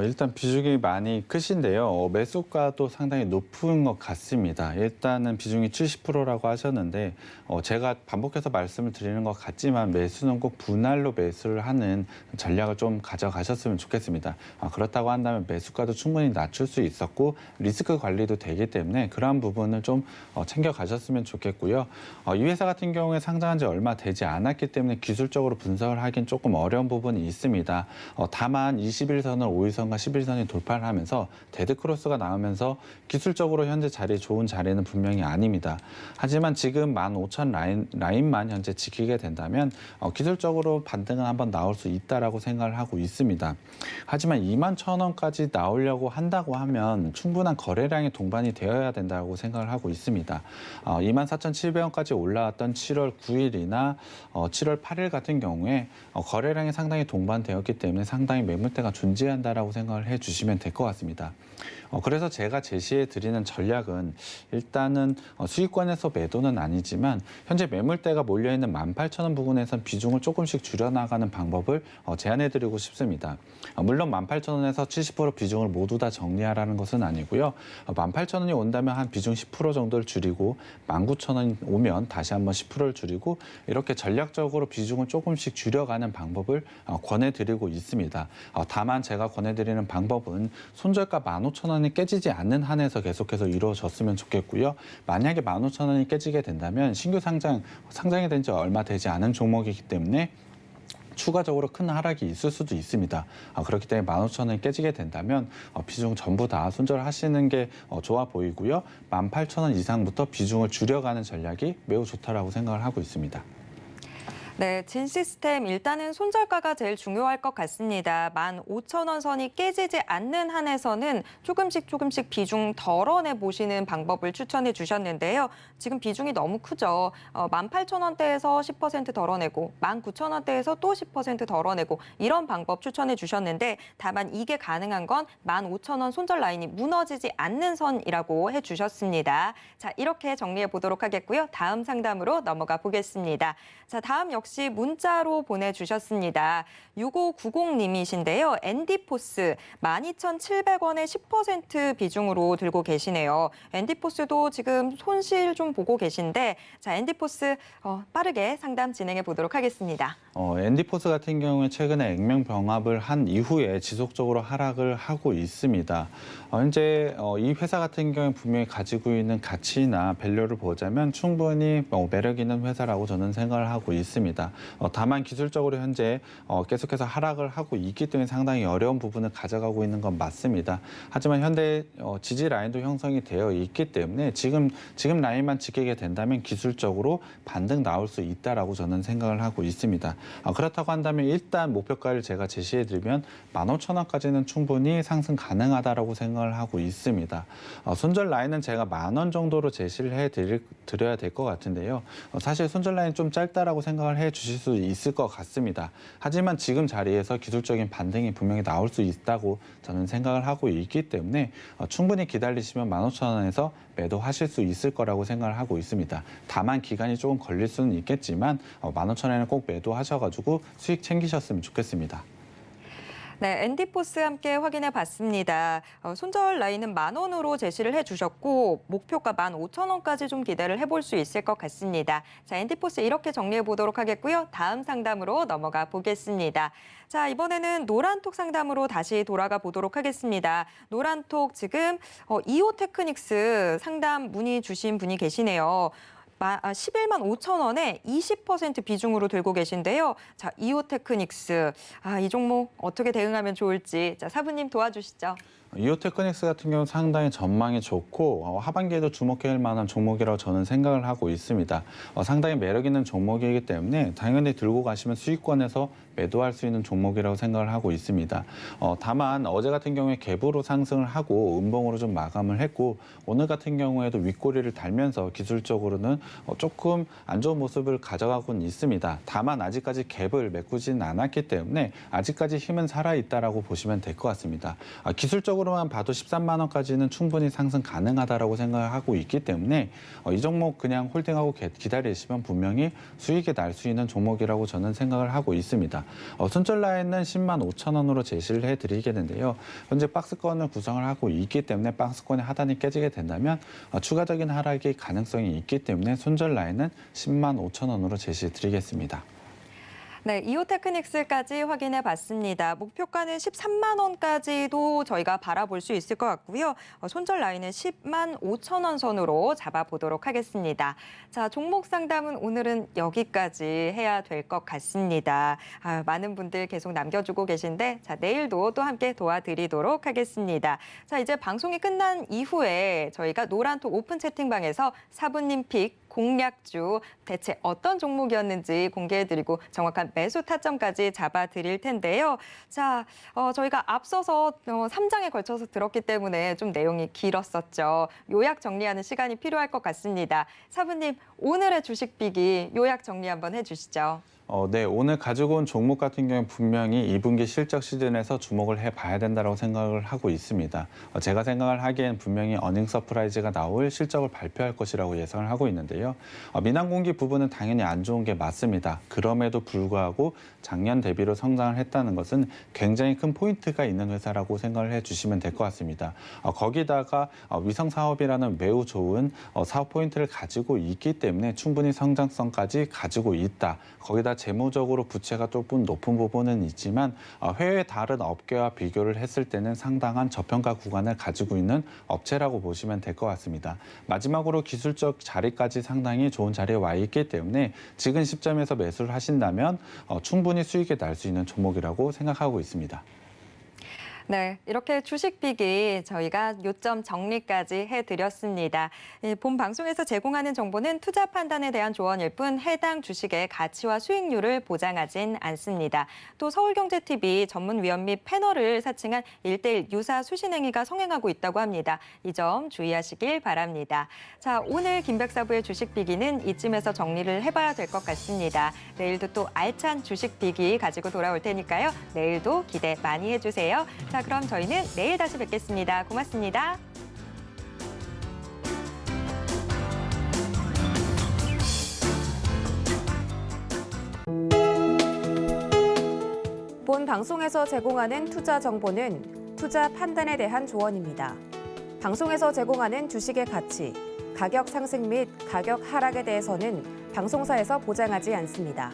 일단 비중이 많이 크신데요. 매수가도 상당히 높은 것 같습니다. 일단은 비중이 70%라고 하셨는데 제가 반복해서 말씀을 드리는 것 같지만 매수는 꼭 분할로 매수를 하는 전략을 좀 가져가셨으면 좋겠습니다. 그렇다고 한다면 매수가도 충분히 낮출 수 있었고 리스크 관리도 되기 때문에 그러한 부분을 좀 챙겨가셨으면 좋겠고요. 이 회사 같은 경우에 상장한 지 얼마 되지 않았기 때문에 기술적으로 분석을 하긴 조금 어려운 부분이 있습니다. 다만 21선을 5일선과 11선이 돌파를 하면서 데드크로스가 나오면서 기술적으로 현재 좋은 자리는 분명히 아닙니다. 하지만 지금 15,000 라인만 현재 지키게 된다면 기술적으로 반등은 한번 나올 수 있다라고 생각을 하고 있습니다. 하지만 21,000원까지 나오려고 한다고 하면 충분한 거래량이 동반이 되어야 된다고 생각을 하고 있습니다. 24,700원까지 올라왔던 7월 9일이나 7월 8일 같은 경우에 거래량이 상당히 동반되었기 때문에 상당히 매물대가 존재한다라고 생각을 해주시면 될 것 같습니다. 그래서 제가 제시해 드리는 전략은 일단은 수익권에서 매도는 아니지만 현재 매물대가 몰려있는 18,000원 부근에선 비중을 조금씩 줄여나가는 방법을 제안해 드리고 싶습니다. 물론 18,000원에서 70% 비중을 모두 다 정리하라는 것은 아니고요. 18,000원이 온다면 한 비중 10% 정도를 줄이고 19,000원이 오면 다시 한번 10%를 줄이고 이렇게 전략적으로 비중을 조금씩 줄여가는 방법을 권해드리고 있습니다. 다만 제가 권해드리는 방법은 손절가 15,000원이 깨지지 않는 한에서 계속해서 이루어졌으면 좋겠고요. 만약에 15,000원이 깨지게 된다면 신규 상장이 된 지 얼마 되지 않은 종목이기 때문에 추가적으로 큰 하락이 있을 수도 있습니다. 그렇기 때문에 15,000원이 깨지게 된다면 비중 전부 다 손절하시는 게 좋아 보이고요. 18,000원 이상부터 비중을 줄여가는 전략이 매우 좋다라고 생각을 하고 있습니다. 네, 진시스템 일단은 손절가가 제일 중요할 것 같습니다. 15,000원 선이 깨지지 않는 한에서는 조금씩 비중 덜어내 보시는 방법을 추천해 주셨는데요. 지금 비중이 너무 크죠. 18,000원대에서 10% 덜어내고 19,000원대에서 또 10% 덜어내고 이런 방법 추천해 주셨는데 다만 이게 가능한 건 15,000원 손절 라인이 무너지지 않는 선이라고 해 주셨습니다. 자, 이렇게 정리해 보도록 하겠고요. 다음 상담으로 넘어가 보겠습니다. 자, 다음 역시 문자로 보내주셨습니다. 6590님이신데요. 엔디포스 12,700원에 10% 비중으로 들고 계시네요. 엔디포스도 지금 손실 좀 보고 계신데 자, 엔디포스 빠르게 상담 진행해 보도록 하겠습니다. 엔디포스 같은 경우에 최근에 액면 병합을 한 이후에 지속적으로 하락을 하고 있습니다. 현재 이 회사 같은 경우에 분명히 가지고 있는 가치나 밸류를 보자면 충분히 매력 있는 회사라고 저는 생각을 하고 있습니다. 다만 기술적으로 현재 계속해서 하락을 하고 있기 때문에 상당히 어려운 부분을 가져가고 있는 건 맞습니다. 하지만 현재 지지 라인도 형성이 되어 있기 때문에 지금 라인만 지키게 된다면 기술적으로 반등 나올 수 있다라고 저는 생각을 하고 있습니다. 그렇다고 한다면 일단 목표가를 제가 제시해드리면 15,000원까지는 충분히 상승 가능하다라고 생각을 하고 있습니다. 손절 라인은 제가 10,000원 정도로 제시를 해드려야 될 것 같은데요. 사실 손절 라인 좀 짧다라고 생각을 해주실 수 있을 것 같습니다. 하지만 지금 자리에서 기술적인 반등이 분명히 나올 수 있다고 저는 생각을 하고 있기 때문에 충분히 기다리시면 15,000원에서 매도하실 수 있을 거라고 생각을 하고 있습니다. 다만 기간이 조금 걸릴 수는 있겠지만 15,000원에는 꼭 매도하셔가지고 수익 챙기셨으면 좋겠습니다. 네, 엔디포스 함께 확인해 봤습니다. 손절 라인은 10,000원으로 제시를 해주셨고 목표가 15,000원까지 좀 기대를 해볼 수 있을 것 같습니다. 자, 엔디포스 이렇게 정리해 보도록 하겠고요. 다음 상담으로 넘어가 보겠습니다. 자, 이번에는 노란톡 상담으로 다시 돌아가 보도록 하겠습니다. 노란톡 지금 이오테크닉스 상담 문의 주신 분이 계시네요. 11만 5천원에 20% 비중으로 들고 계신데요. 자, 이오테크닉스. 이 종목 어떻게 대응하면 좋을지. 자, 사부님 도와주시죠. 이오테크닉스 같은 경우는 상당히 전망이 좋고 하반기에도 주목할 만한 종목이라고 저는 생각을 하고 있습니다. 상당히 매력 있는 종목이기 때문에 당연히 들고 가시면 수익권에서 매도할 수 있는 종목이라고 생각을 하고 있습니다. 다만 어제 같은 경우에 갭으로 상승을 하고 음봉으로 좀 마감을 했고 오늘 같은 경우에도 윗꼬리를 달면서 기술적으로는 조금 안 좋은 모습을 가져가고는 있습니다. 다만 아직까지 갭을 메꾸지는 않았기 때문에 아직까지 힘은 살아있다라고 보시면 될 것 같습니다. 기술적으로 단기적으로만 봐도 13만 원까지는 충분히 상승 가능하다라고 생각을 하고 있기 때문에 이 종목 그냥 홀딩하고 기다리시면 분명히 수익이 날 수 있는 종목이라고 저는 생각을 하고 있습니다. 손절 라인은 10만 5천 원으로 제시를 해드리겠는데요. 현재 박스권을 구성을 하고 있기 때문에 박스권의 하단이 깨지게 된다면 추가적인 하락의 가능성이 있기 때문에 손절 라인은 10만 5천 원으로 제시해드리겠습니다. 네, 이오테크닉스까지 확인해 봤습니다. 목표가는 13만 원까지도 저희가 바라볼 수 있을 것 같고요. 손절 라인은 10만 5천 원 선으로 잡아보도록 하겠습니다. 자, 종목 상담은 오늘은 여기까지 해야 될 것 같습니다. 많은 분들 계속 남겨주고 계신데 자, 내일도 또 함께 도와드리도록 하겠습니다. 자, 이제 방송이 끝난 이후에 저희가 노란톡 오픈 채팅방에서 사부님 픽 공략주 대체 어떤 종목이었는지 공개해드리고 정확한 매수 타점까지 잡아드릴 텐데요. 자, 저희가 앞서서 3장에 걸쳐서 들었기 때문에 좀 내용이 길었었죠. 요약 정리하는 시간이 필요할 것 같습니다. 사부님, 오늘의 주식 빅이 요약 정리 한번 해주시죠. 네, 오늘 가지고 온 종목 같은 경우는 분명히 2분기 실적 시즌에서 주목을 해봐야 된다고 생각을 하고 있습니다. 제가 생각을 하기엔 분명히 어닝 서프라이즈가 나올 실적을 발표할 것이라고 예상을 하고 있는데요. 민항공기 부분은 당연히 안 좋은 게 맞습니다. 그럼에도 불구하고 작년 대비로 성장을 했다는 것은 굉장히 큰 포인트가 있는 회사라고 생각을 해주시면 될 것 같습니다. 거기다가 위성 사업이라는 매우 좋은 사업 포인트를 가지고 있기 때문에 충분히 성장성까지 가지고 있다. 거기다 재무적으로 부채가 조금 높은 부분은 있지만 해외 다른 업계와 비교를 했을 때는 상당한 저평가 구간을 가지고 있는 업체라고 보시면 될 것 같습니다. 마지막으로 기술적 자리까지 상당히 좋은 자리에 와 있기 때문에 지금 시점에서 매수를 하신다면 충분히 수익이 날 수 있는 종목이라고 생각하고 있습니다. 네, 이렇게 주식 빅이 저희가 요점 정리까지 해드렸습니다. 본 방송에서 제공하는 정보는 투자 판단에 대한 조언일 뿐 해당 주식의 가치와 수익률을 보장하진 않습니다. 또 서울경제TV 전문위원 및 패널을 사칭한 1:1 유사 수신행위가 성행하고 있다고 합니다. 이 점 주의하시길 바랍니다. 자, 오늘 김백사부의 주식 빅이는 이쯤에서 정리를 해봐야 될 것 같습니다. 내일도 또 알찬 주식 빅이 가지고 돌아올 테니까요. 내일도 기대 많이 해주세요. 자, 그럼 저희는 내일 다시 뵙겠습니다. 고맙습니다. 본 방송에서 제공하는 투자 정보는 투자 판단에 대한 조언입니다. 방송에서 제공하는 주식의 가치, 가격 상승 및 가격 하락에 대해서는 방송사에서 보장하지 않습니다.